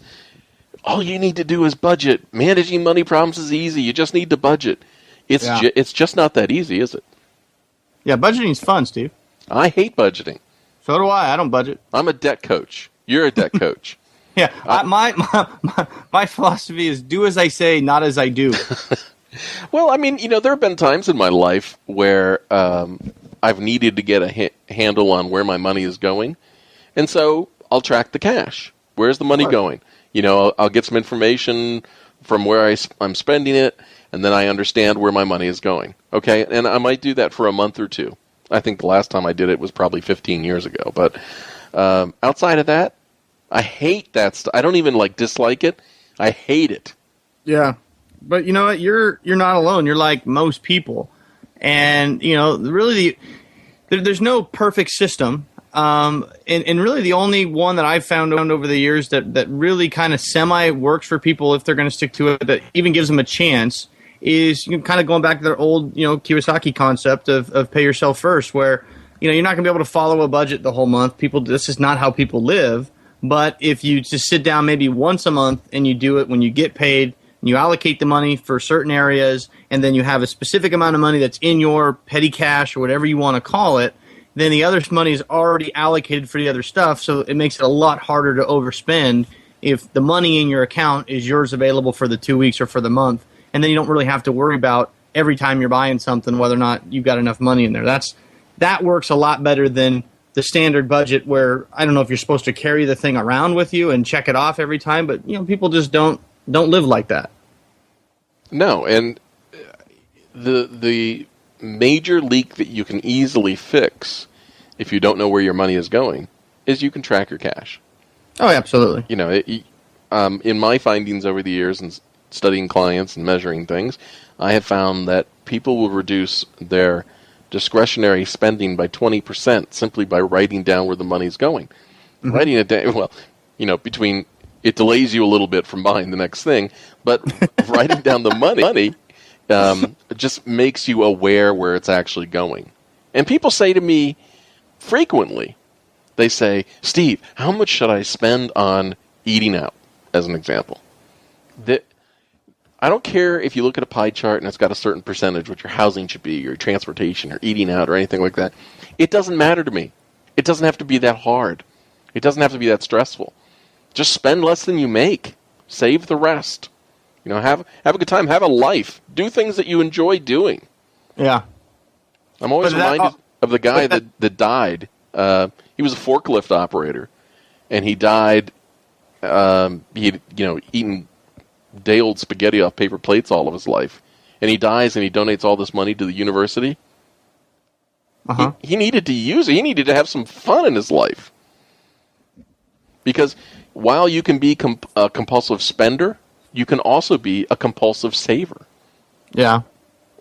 Speaker 1: all you need to do is budget. Managing money problems is easy. You just need to budget. It's just not that easy, is it? Yeah,
Speaker 3: budgeting's fun, Steve.
Speaker 1: I hate budgeting.
Speaker 3: So do I. I don't budget.
Speaker 1: I'm a debt coach. You're a debt coach.
Speaker 3: Yeah, my philosophy is do as I say, not as I do.
Speaker 1: Well, I mean, there have been times in my life where I've needed to get a handle on where my money is going, and so I'll track the cash. Where's the money going? I'll get some information from where I'm spending it, and then I understand where my money is going. Okay, and I might do that for a month or two. I think the last time I did it was probably 15 years ago. But outside of that, I hate that stuff. I don't even dislike it. I hate it.
Speaker 3: Yeah. But you know what? You're not alone. You're like most people. And, really there's no perfect system. And really the only one that I've found over the years that really kind of semi-works for people if they're going to stick to it, that even gives them a chance, is kind of going back to their old, Kiyosaki concept of pay yourself first, where, you're not going to be able to follow a budget the whole month. This is not how people live. But if you just sit down maybe once a month and you do it when you get paid, and you allocate the money for certain areas, and then you have a specific amount of money that's in your petty cash or whatever you want to call it, then the other money is already allocated for the other stuff, so it makes it a lot harder to overspend if the money in your account is yours available for the 2 weeks or for the month, and then you don't really have to worry about every time you're buying something, whether or not you've got enough money in there. That works a lot better than the standard budget where I don't know if you're supposed to carry the thing around with you and check it off every time, but people just don't live like that.
Speaker 1: No, and the major leak that you can easily fix if you don't know where your money is going is you can track your cash.
Speaker 3: Oh, absolutely.
Speaker 1: In my findings over the years and studying clients and measuring things, I have found that people will reduce their discretionary spending by 20% simply by writing down where the money's going. Mm-hmm. Writing it down, between it delays you a little bit from buying the next thing, but writing down the money just makes you aware where it's actually going. And people say to me frequently, they say, Steve, how much should I spend on eating out, as an example? I don't care if you look at a pie chart and it's got a certain percentage, what your housing should be, your transportation, or eating out, or anything like that. It doesn't matter to me. It doesn't have to be that hard. It doesn't have to be that stressful. Just spend less than you make. Save the rest. Have a good time. Have a life. Do things that you enjoy doing.
Speaker 3: Yeah.
Speaker 1: I'm always reminded of the guy that died. He was a forklift operator, and he died. He'd eaten day-old spaghetti off paper plates all of his life, and he dies, and he donates all this money to the university. Uh-huh. He needed to use it. He needed to have some fun in his life, because while you can be a compulsive spender, you can also be a compulsive saver.
Speaker 3: Yeah.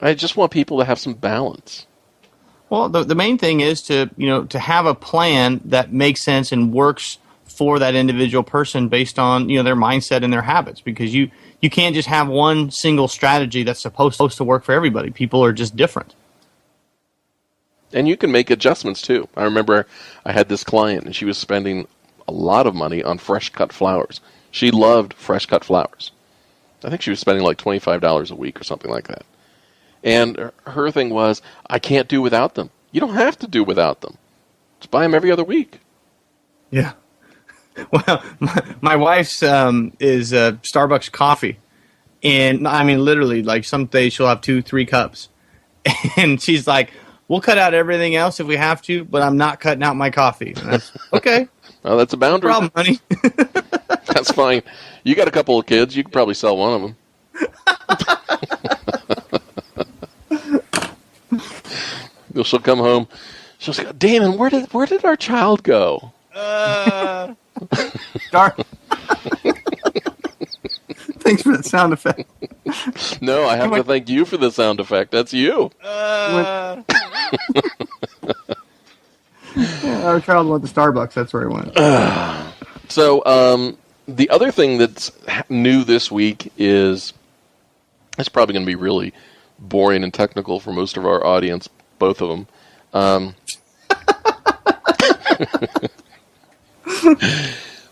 Speaker 1: I just want people to have some balance.
Speaker 3: Well, the main thing is to have a plan that makes sense and works for that individual person based on their mindset and their habits, because you can't just have one single strategy that's supposed to work for everybody. People are just different.
Speaker 1: And you can make adjustments too. I remember I had this client, and she was spending a lot of money on fresh cut flowers. She loved fresh cut flowers. I think she was spending like $25 a week or something like that. And her thing was, I can't do without them. You don't have to do without them. Just buy them every other week.
Speaker 3: Yeah. Well, my wife's is Starbucks coffee. And I mean, literally, like some days she'll have 2-3 cups. And she's like, we'll cut out everything else if we have to, but I'm not cutting out my coffee. And that's okay.
Speaker 1: Well, that's a boundary.
Speaker 3: No problem, honey.
Speaker 1: That's fine. You got a couple of kids. You could probably sell one of them. She'll come home. She'll say, Damon, where did our child go?
Speaker 3: Thanks for that sound effect.
Speaker 1: No, I have to thank you for the sound effect. That's you.
Speaker 3: Our child went to Starbucks. That's where he went.
Speaker 1: So, the other thing that's new this week is, it's probably going to be really boring and technical for most of our audience, both of them.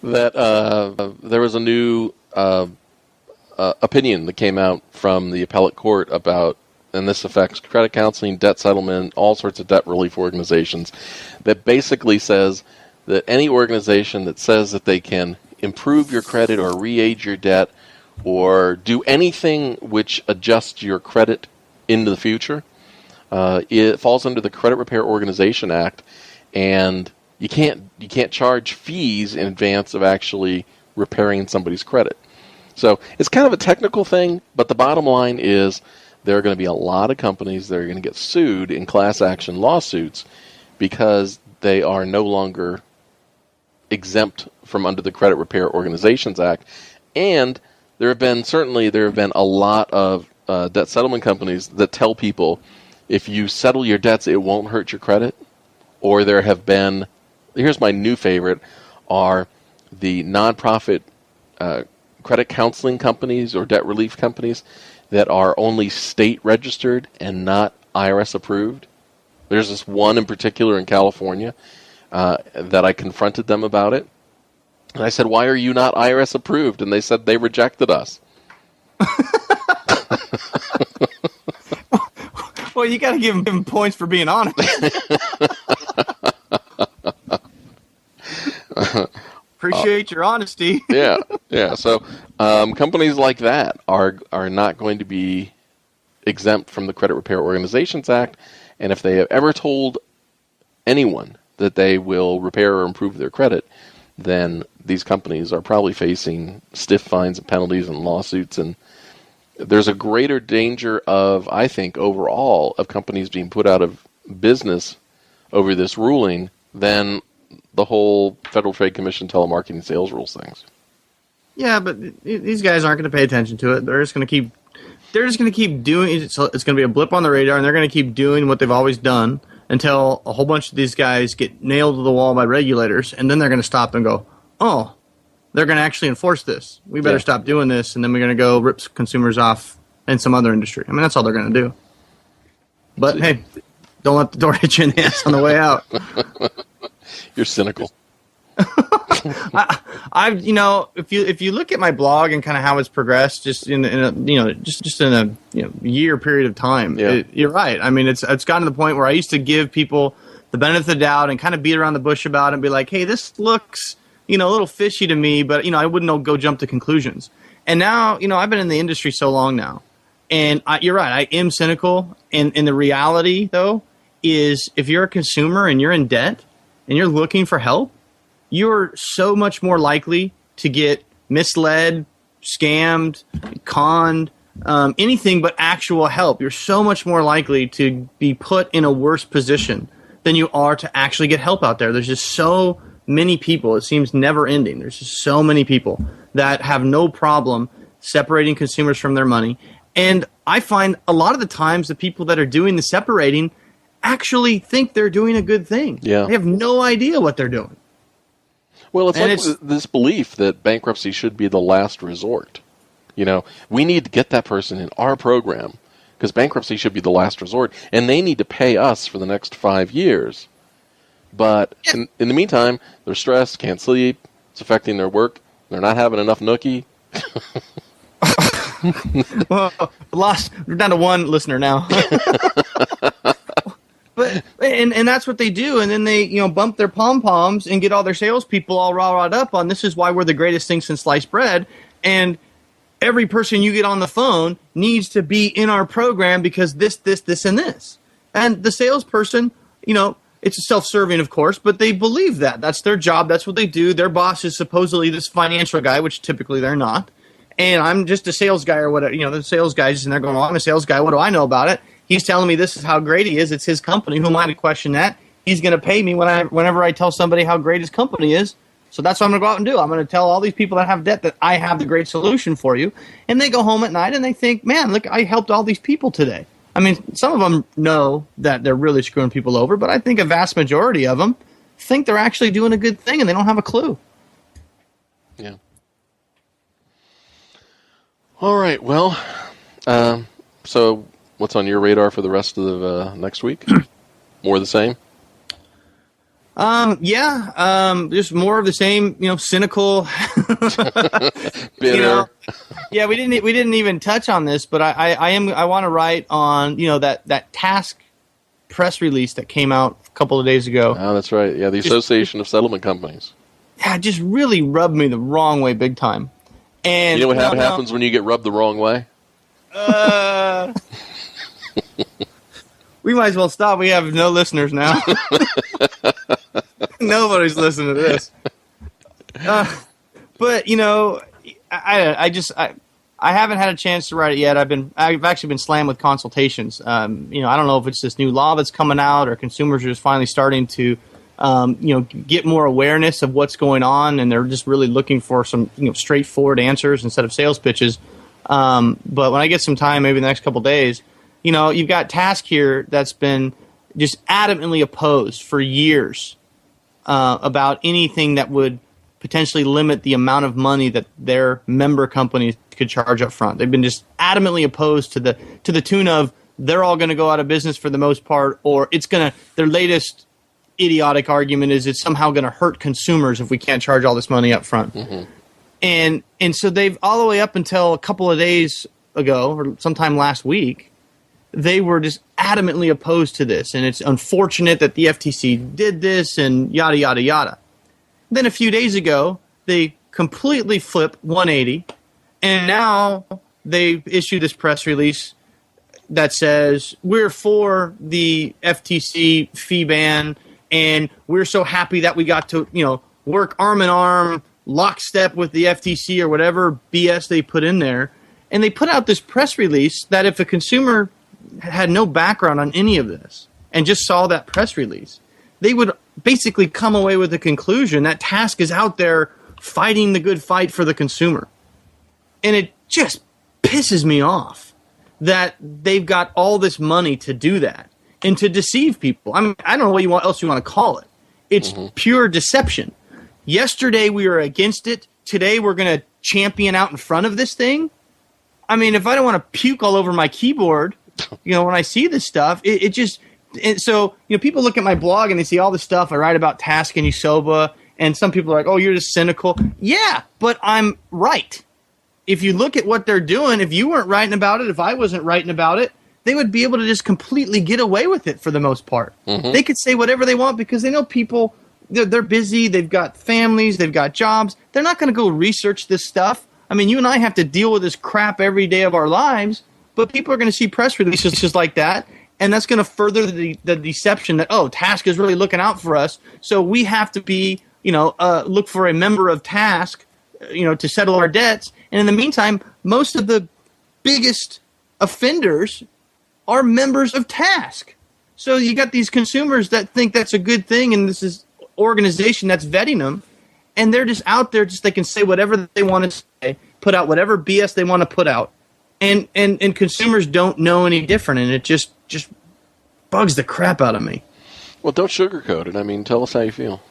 Speaker 1: That there was a new opinion that came out from the appellate court about, and this affects credit counseling, debt settlement, all sorts of debt relief organizations, that basically says that any organization that says that they can improve your credit or re-age your debt or do anything which adjusts your credit into the future, it falls under the Credit Repair Organization Act, and you can't charge fees in advance of actually repairing somebody's credit. So it's kind of a technical thing, but the bottom line is there are going to be a lot of companies that are going to get sued in class action lawsuits because they are no longer exempt from under the Credit Repair Organizations Act. And there have been a lot of debt settlement companies that tell people, if you settle your debts, it won't hurt your credit. Or there have been, here's my new favorite, are the nonprofit credit counseling companies or debt relief companies that are only state registered and not IRS approved. There's this one in particular in California that I confronted them about it. And I said, why are you not IRS approved? And they said they rejected us.
Speaker 3: Well, you got to give him points for being honest. Appreciate your honesty.
Speaker 1: Yeah. So companies like that are not going to be exempt from the Credit Repair Organizations Act, and if they have ever told anyone that they will repair or improve their credit, then these companies are probably facing stiff fines and penalties and lawsuits, and there's a greater danger of, I think, overall, of companies being put out of business over this ruling than the whole Federal Trade Commission telemarketing sales rules things.
Speaker 3: Yeah, but these guys aren't going to pay attention to it. They're just going to keep doing it. So it's going to be a blip on the radar, and they're going to keep doing what they've always done until a whole bunch of these guys get nailed to the wall by regulators, and then they're going to stop and go, oh, they're going to actually enforce this. We better stop doing this, and then we're going to go rip consumers off in some other industry. I mean, that's all they're going to do. But, hey, don't let the door hit you in the ass on the way out.
Speaker 1: You're cynical.
Speaker 3: If you look at my blog and kind of how it's progressed, just in a year period of time, you're right. I mean, it's gotten to the point where I used to give people the benefit of the doubt and kind of beat around the bush about it and be like, hey, this looks a little fishy to me, but I wouldn't go jump to conclusions. And now I've been in the industry so long now, and you're right, I am cynical. And the reality though is, if you're a consumer and you're in debt and you're looking for help, you're so much more likely to get misled, scammed, conned, anything but actual help. You're so much more likely to be put in a worse position than you are to actually get help out there. There's just so many people. It seems never ending. There's just so many people that have no problem separating consumers from their money. And I find a lot of the times the people that are doing the separating actually think they're doing a good thing.
Speaker 1: Yeah.
Speaker 3: They have no idea what they're doing.
Speaker 1: Well, it's this belief that bankruptcy should be the last resort. We need to get that person in our program because bankruptcy should be the last resort, and they need to pay us for the next 5 years. But in the meantime, they're stressed, can't sleep, it's affecting their work, they're not having enough nookie.
Speaker 3: Well, we're down to one listener now. But and that's what they do, and then they bump their pom poms and get all their salespeople all riled up on this is why we're the greatest thing since sliced bread, and every person you get on the phone needs to be in our program because this, and this, and the salesperson, it's self-serving, of course, but they believe that that's their job, that's what they do. Their boss is supposedly this financial guy, which typically they're not, and I'm just a sales guy or whatever. The sales guys, and they're going, well, I'm a sales guy. What do I know about it? He's telling me this is how great he is. It's his company. Who am I to question that? He's going to pay me whenever I tell somebody how great his company is. So that's what I'm going to go out and do. I'm going to tell all these people that have debt that I have the great solution for you. And they go home at night and they think, man, look, I helped all these people today. I mean, some of them know that they're really screwing people over, but I think a vast majority of them think they're actually doing a good thing and they don't have a clue.
Speaker 1: Yeah. All right. Well, so what's on your radar for the rest of next week? More of the same?
Speaker 3: Just more of the same, cynical.
Speaker 1: Bitter.
Speaker 3: Yeah, we didn't even touch on this, but I want to write on, that task press release that came out a couple of days ago.
Speaker 1: Oh, that's right. Yeah, the Association of Settlement Companies.
Speaker 3: Yeah, it just really rubbed me the wrong way big time. And
Speaker 1: you know what happens when you get rubbed the wrong way?
Speaker 3: We might as well stop. We have no listeners now. Nobody's listening to this. But I haven't had a chance to write it yet. I've actually been slammed with consultations. I don't know if it's this new law that's coming out or consumers are just finally starting to get more awareness of what's going on, and they're just really looking for some straightforward answers instead of sales pitches. But when I get some time, maybe the next couple of days, you've got Task here that's been just adamantly opposed for years about anything that would potentially limit the amount of money that their member companies could charge up front. They've been just adamantly opposed to the tune of they're all going to go out of business for the most part, or their latest idiotic argument is it's somehow going to hurt consumers if we can't charge all this money up front. Mm-hmm. And so they've all the way up until a couple of days ago or sometime last week, they were just adamantly opposed to this. And it's unfortunate that the FTC did this and yada, yada, yada. Then a few days ago, they completely flip 180. And now they issue this press release that says we're for the FTC fee ban, and we're so happy that we got to, work arm in arm, lockstep with the FTC or whatever BS they put in there. And they put out this press release that if a consumer had no background on any of this and just saw that press release, they would basically come away with the conclusion that Task is out there fighting the good fight for the consumer. And it just pisses me off that they've got all this money to do that and to deceive people. I mean, I don't know what else you want to call it. It's pure deception. Yesterday we were against it. Today we're going to champion out in front of this thing. I mean, if I don't want to puke all over my keyboard, when I see this stuff, so people look at my blog and they see all the stuff I write about Task and Usoba, and some people are like, oh, you're just cynical. Yeah, but I'm right. If you look at what they're doing, if you weren't writing about it, if I wasn't writing about it, they would be able to just completely get away with it for the most part. They could say whatever they want because they know people, they're busy, they've got families, they've got jobs. They're not going to go research this stuff. I mean, you and I have to deal with this crap every day of our lives, but people are going to see press releases just like that, and that's going to further the deception that, oh, Task is really looking out for us, so we have to be, look for a member of Task, to settle our debts. And in the meantime, most of the biggest offenders are members of Task. So you got these consumers that think that's a good thing, and this is organization that's vetting them, and they're just out there, they can say whatever they want to say, put out whatever BS they want to put out, and consumers don't know any different, and it just bugs the crap out of me.
Speaker 1: Well, don't sugarcoat it. I mean, tell us how you feel.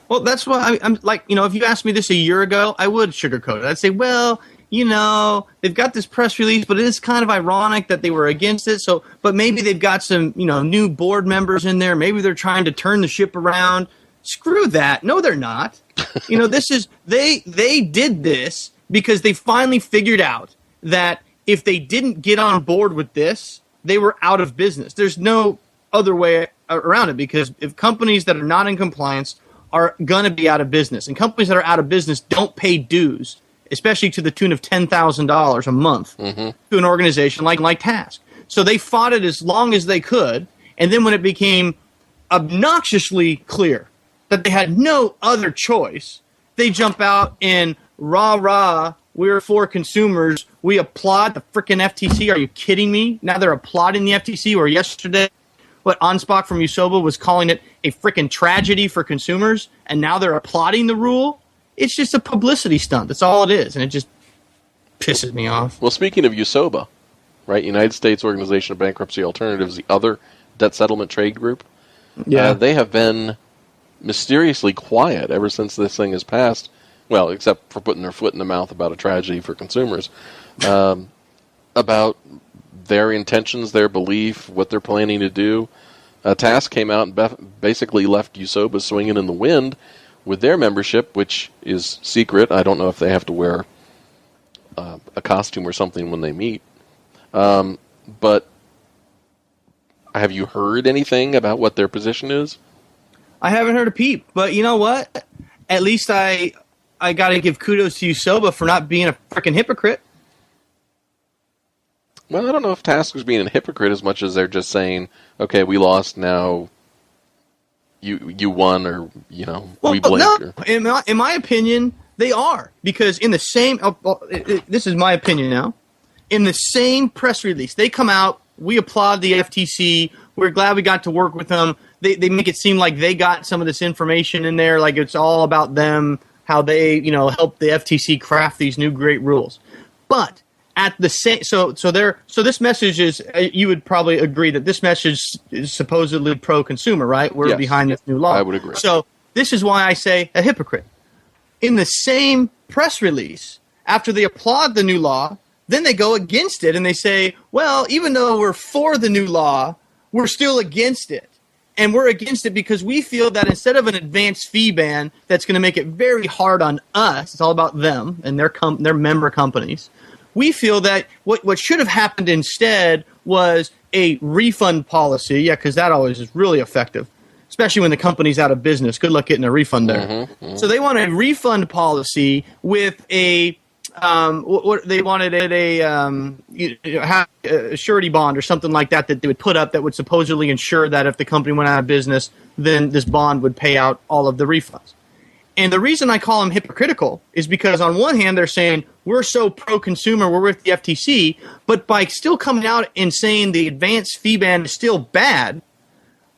Speaker 3: Well, that's why I'm like, if you asked me this a year ago, I would sugarcoat it. I'd say, well, they've got this press release, but it is kind of ironic that they were against it. So, but maybe they've got some, new board members in there. Maybe they're trying to turn the ship around. Screw that. No, they're not. This is, they did this because they finally figured out that if they didn't get on board with this, they were out of business. There's no other way around it, because if companies that are not in compliance are going to be out of business, and companies that are out of business don't pay dues, especially to the tune of $10,000 a month to an organization like Task. So they fought it as long as they could, and then when it became obnoxiously clear that they had no other choice, they jump out and rah, we're for consumers. We applaud the frickin' FTC. Are you kidding me? Now they're applauding the FTC, or yesterday, Ansbach from Usoba was calling it a frickin' tragedy for consumers, and now they're applauding the rule? It's just a publicity stunt. That's all it is, and it just pisses me off.
Speaker 1: Well, speaking of Usoba, right, United States Organization of Bankruptcy Alternatives, the other debt settlement trade group, they have been mysteriously quiet ever since this thing has passed. Well, except for putting their foot in the mouth about a tragedy for consumers, about their intentions, their belief, what they're planning to do. Task came out and basically left Usoba swinging in the wind with their membership, which is secret. I don't know if they have to wear a costume or something when they meet. But have you heard anything about what their position is?
Speaker 3: I haven't heard a peep, but you know what? At least I got to give kudos to Usoba for not being a freaking hypocrite.
Speaker 1: Well, I don't know if Task was being a hypocrite as much as they're just saying, okay, we lost, now you won, or, we blinked.
Speaker 3: No, in my opinion, they are. Because in the same, this is my opinion now, in the same press release, they come out, we applaud the FTC, we're glad we got to work with them. They make it seem like they got some of this information in there, like it's all about them, how they, helped the FTC craft these new great rules. But at the same, so this message is, you would probably agree that this message is supposedly pro-consumer, right? We're behind this new law.
Speaker 1: I would agree.
Speaker 3: So this is why I say a hypocrite. In the same press release, after they applaud the new law, then they go against it and they say, well, even though we're for the new law, we're still against it. And we're against it because we feel that instead of an advanced fee ban that's going to make it very hard on us, it's all about them and their member companies, we feel that what should have happened instead was a refund policy. Yeah, because that always is really effective, especially when the company's out of business. Good luck getting a refund there. So they want a refund policy with a what they wanted a surety bond or something like that they would put up that would supposedly ensure that if the company went out of business, then this bond would pay out all of the refunds. And the reason I call them hypocritical is because on one hand, they're saying we're so pro-consumer, we're with the FTC, but by still coming out and saying the advance fee ban is still bad,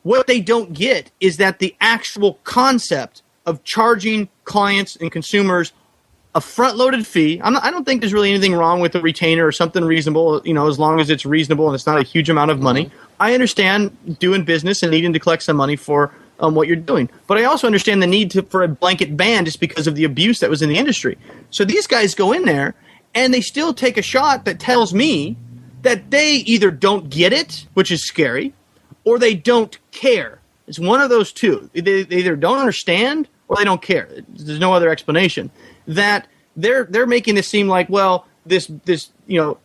Speaker 3: what they don't get is that the actual concept of charging clients and consumers a front-loaded fee. I don't think there's really anything wrong with a retainer or something reasonable, as long as it's reasonable and it's not a huge amount of money. I understand doing business and needing to collect some money for what you're doing. But I also understand the need for a blanket ban just because of the abuse that was in the industry. So these guys go in there and they still take a shot that tells me that they either don't get it, which is scary, or they don't care. It's one of those two. They either don't understand or they don't care. There's no other explanation. That they're making this seem like, well, this you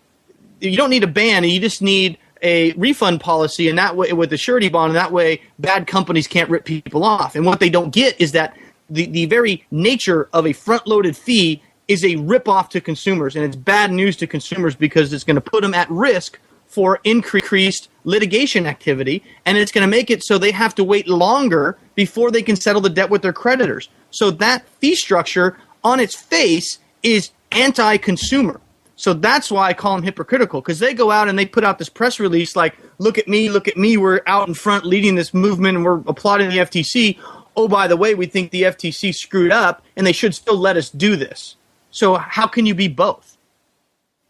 Speaker 3: don't need a ban, you just need a refund policy, and that way with the surety bond, and that way bad companies can't rip people off. And what they don't get is that the very nature of a front-loaded fee is a rip-off to consumers, and it's bad news to consumers because it's going to put them at risk for increased litigation activity, and it's going to make it so they have to wait longer before they can settle the debt with their creditors. So that fee structure on its face is anti-consumer. So that's why I call them hypocritical, because they go out and they put out this press release like, look at me, we're out in front leading this movement and we're applauding the FTC. Oh, by the way, we think the FTC screwed up and they should still let us do this. So how can you be both?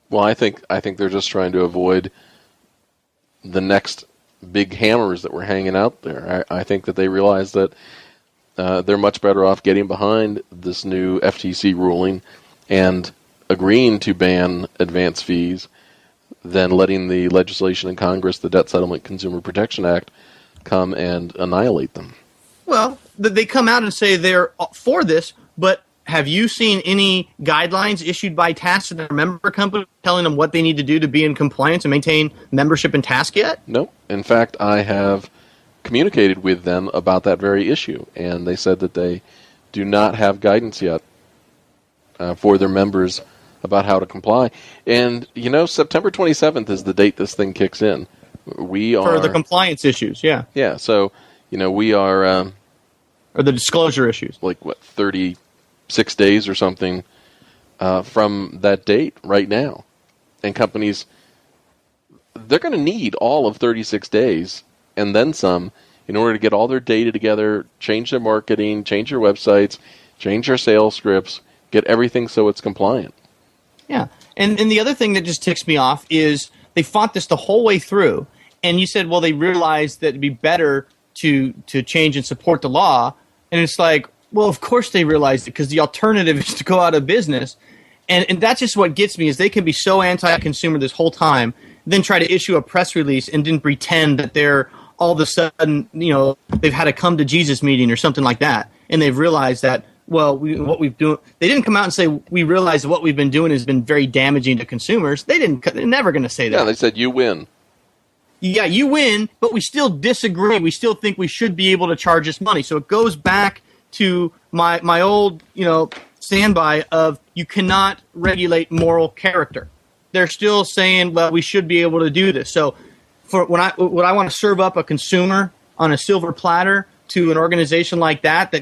Speaker 1: Well, I think they're just trying to avoid the next big hammers that were hanging out there. I think that they realize that they're much better off getting behind this new FTC ruling and agreeing to ban advance fees than letting the legislation in Congress, the Debt Settlement Consumer Protection Act, come and annihilate them.
Speaker 3: Well, they come out and say they're for this, but have you seen any guidelines issued by TASC to their member company telling them what they need to do to be in compliance and maintain membership in TASC yet?
Speaker 1: No. In fact, I have communicated with them about that very issue, and they said that they do not have guidance yet for their members about how to comply. And, September 27th is the date this thing kicks in. We are...
Speaker 3: For the compliance issues, yeah.
Speaker 1: Yeah, so, we are...
Speaker 3: or the disclosure issues.
Speaker 1: 36 days or something from that date right now. And companies, they're going to need all of 36 days and then some in order to get all their data together, change their marketing, change their websites, change their sales scripts, get everything so it's compliant.
Speaker 3: Yeah. And the other thing that just ticks me off is they fought this the whole way through. And you said, well, they realized that it'd be better to change and support the law. And it's like, well, of course they realized it, because the alternative is to go out of business. And that's just what gets me, is they can be so anti-consumer this whole time, then try to issue a press release and then pretend that they're all of a sudden, they've had a come to Jesus meeting or something like that. And they've realized that, well, they didn't come out and say, we realize what we've been doing has been very damaging to consumers. They're never going to say that.
Speaker 1: Yeah, they said, you win.
Speaker 3: Yeah, you win, but we still disagree. We still think we should be able to charge this money. So it goes back to my old, standby of you cannot regulate moral character. They're still saying, well, we should be able to do this. So for when I want to serve up a consumer on a silver platter to an organization like that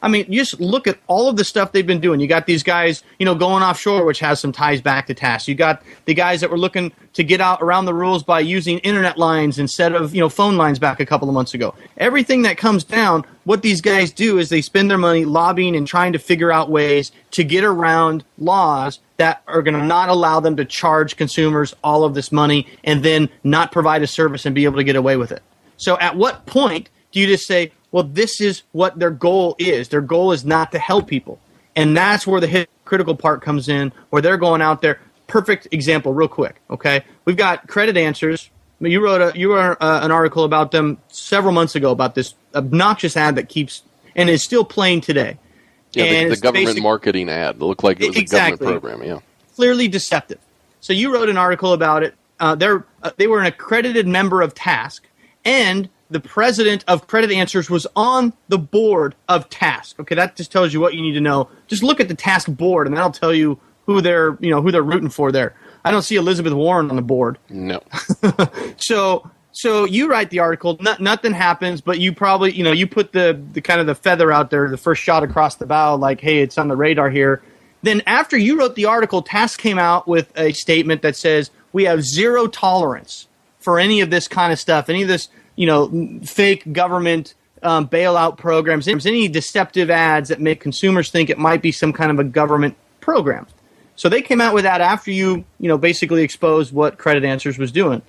Speaker 3: you just look at all of the stuff they've been doing. You got these guys, going offshore, which has some ties back to TASC. You got the guys that were looking to get out around the rules by using internet lines instead of, phone lines back a couple of months ago. Everything that comes down, what these guys do is they spend their money lobbying and trying to figure out ways to get around laws that are going to not allow them to charge consumers all of this money and then not provide a service and be able to get away with it. So at what point do you just say, well, this is what their goal is. Their goal is not to help people. And that's where the hypocritical part comes in, where they're going out there. Perfect example, real quick, okay? We've got credit answers. You wrote an article about them several months ago about this obnoxious ad that keeps and is still playing today.
Speaker 1: Yeah, the government marketing ad. It looked like it was a government program, yeah.
Speaker 3: Clearly deceptive. So you wrote an article about it. They were an accredited member of TASC, and the president of Credit Answers was on the board of TASC. Okay, that just tells you what you need to know. Just look at the TASC board, and that'll tell you who they're rooting for there. I don't see Elizabeth Warren on the board.
Speaker 1: No.
Speaker 3: So you write the article, nothing happens, but you probably, you put the kind of the feather out there, the first shot across the bow, like, hey, it's on the radar here. Then after you wrote the article, TASC came out with a statement that says we have zero tolerance for any of this kind of stuff, any of this, fake government bailout programs, any deceptive ads that make consumers think it might be some kind of a government program. So they came out with that after you basically exposed what Credit Answers was doing.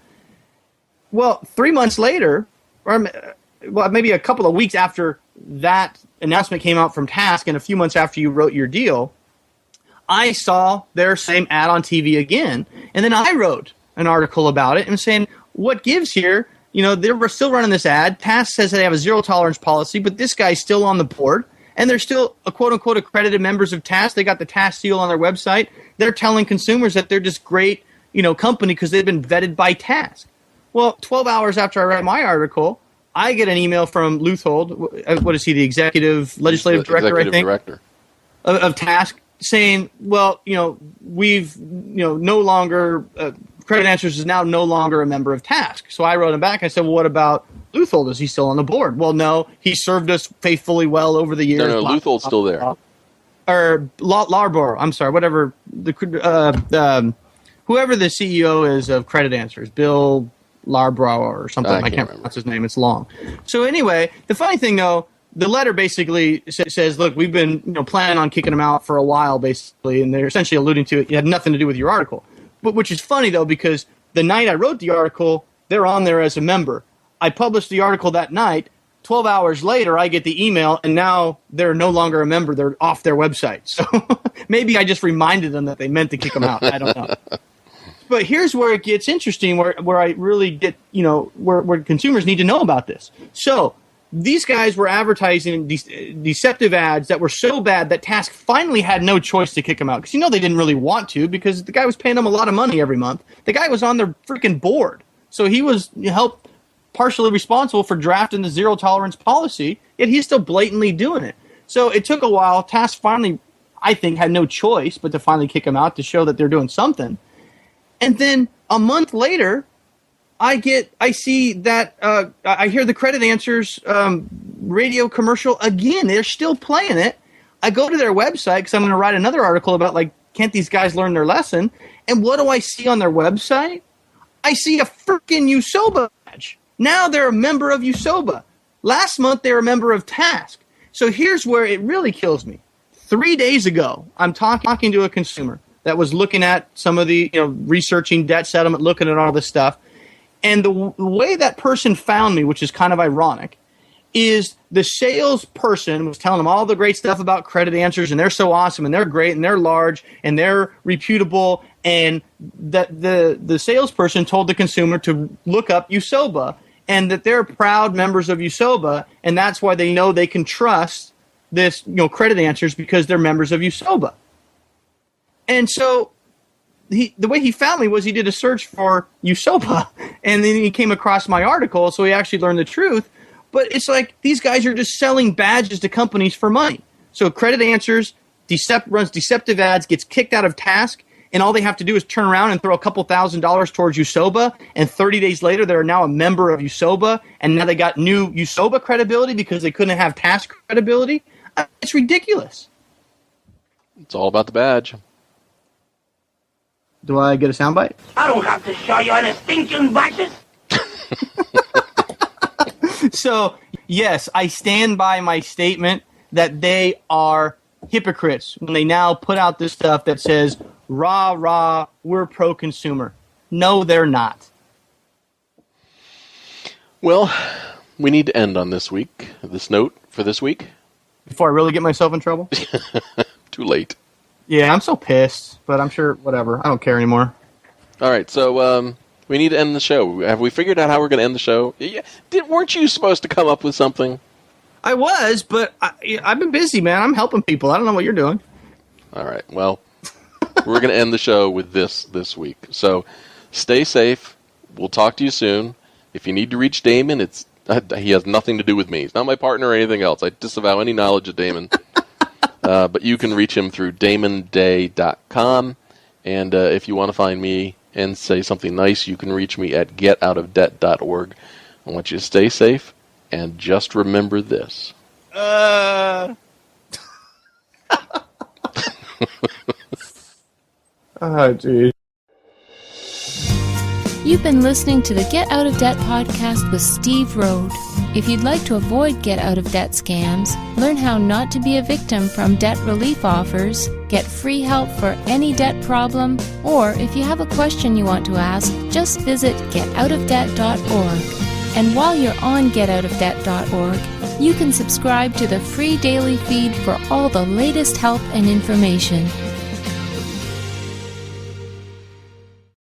Speaker 3: Well, 3 months later, or maybe a couple of weeks after that announcement came out from TASC and a few months after you wrote your deal, I saw their same ad on TV again. And then I wrote an article about it and saying, what gives here? They're still running this ad. TASC says they have a zero tolerance policy, but this guy's still on the board. And they're still, quote-unquote, accredited members of TASC. They got the TASC seal on their website. They're telling consumers that they're just great, company because they've been vetted by TASC. Well, 12 hours after I write my article, I get an email from Leuthold. What is he, the legislative director, I think?
Speaker 1: Director.
Speaker 3: Of TASC, saying, well, we've, no longer, Credit Answers is now no longer a member of TASC. So I wrote him back. I said, well, what about Leuthold? Is he still on the board? Well, no, he served us faithfully well over the years.
Speaker 1: No, Leuthold's still there.
Speaker 3: Or Larborough, I'm sorry, whatever, whoever the CEO is of Credit Answers, Bill Larborough or something. I can't pronounce his name. It's long. So anyway, the funny thing, though, the letter basically says, look, we've been planning on kicking him out for a while, basically, and they're essentially alluding to it had nothing to do with your article. But which is funny, though, because the night I wrote the article, they're on there as a member. I published the article that night. 12 hours later, I get the email, and now they're no longer a member. They're off their website. So maybe I just reminded them that they meant to kick them out. I don't know. But here's where it gets interesting, where I really get, where consumers need to know about this. So these guys were advertising deceptive ads that were so bad that TASC finally had no choice to kick them out. Because, they didn't really want to, because the guy was paying them a lot of money every month. The guy was on their freaking board. So he was partially responsible for drafting the zero tolerance policy, yet he's still blatantly doing it. So it took a while. TASC finally, I think, had no choice but to finally kick him out to show that they're doing something. And then a month later, I see that I hear the Credit Answers radio commercial again. They're still playing it. I go to their website because I'm going to write another article about, can't these guys learn their lesson? And what do I see on their website? I see a freaking USOBA badge. Now they're a member of USOBA. Last month, they were a member of TASC. So here's where it really kills me. 3 days ago, I'm talking to a consumer that was looking at some of the, researching debt settlement, looking at all this stuff. And the way that person found me, which is kind of ironic, is the salesperson was telling them all the great stuff about Credit Answers, and they're so awesome, and they're great, and they're large, and they're reputable, and that the salesperson told the consumer to look up USOBA, and that they're proud members of USOBA, and that's why they know they can trust this, Credit Answers, because they're members of USOBA. And so the way he found me was he did a search for USOBA, and then he came across my article, so he actually learned the truth. But it's like these guys are just selling badges to companies for money. So Credit Answers runs deceptive ads, gets kicked out of TASC, and all they have to do is turn around and throw a couple $1,000s towards USOBA, and 30 days later they're now a member of USOBA, and now they got new USOBA credibility because they couldn't have TASC credibility. It's ridiculous.
Speaker 1: It's all about the badge.
Speaker 3: Do I get a soundbite?
Speaker 4: I don't have to show you any stinking badges.
Speaker 3: So, yes, I stand by my statement that they are hypocrites when they now put out this stuff that says, rah, rah, we're pro-consumer. No, they're not.
Speaker 1: Well, we need to end on this note for this week.
Speaker 3: Before I really get myself in trouble?
Speaker 1: Too late.
Speaker 3: Yeah, I'm so pissed, but I'm sure, whatever. I don't care anymore.
Speaker 1: All right, so we need to end the show. Have we figured out how we're going to end the show? Yeah. Weren't you supposed to come up with something?
Speaker 3: I was, but I've been busy, man. I'm helping people. I don't know what you're doing.
Speaker 1: All right, well, we're going to end the show with this week. So stay safe. We'll talk to you soon. If you need to reach Damon, he has nothing to do with me. He's not my partner or anything else. I disavow any knowledge of Damon. But you can reach him through damonday.com. And if you want to find me and say something nice, you can reach me at getoutofdebt.org. I want you to stay safe, and just remember this.
Speaker 3: Oh, geez.
Speaker 2: You've been listening to the Get Out of Debt podcast with Steve Rhode. If you'd like to avoid get out of debt scams, learn how not to be a victim from debt relief offers, get free help for any debt problem, or if you have a question you want to ask, just visit getoutofdebt.org. And while you're on getoutofdebt.org, you can subscribe to the free daily feed for all the latest help and information.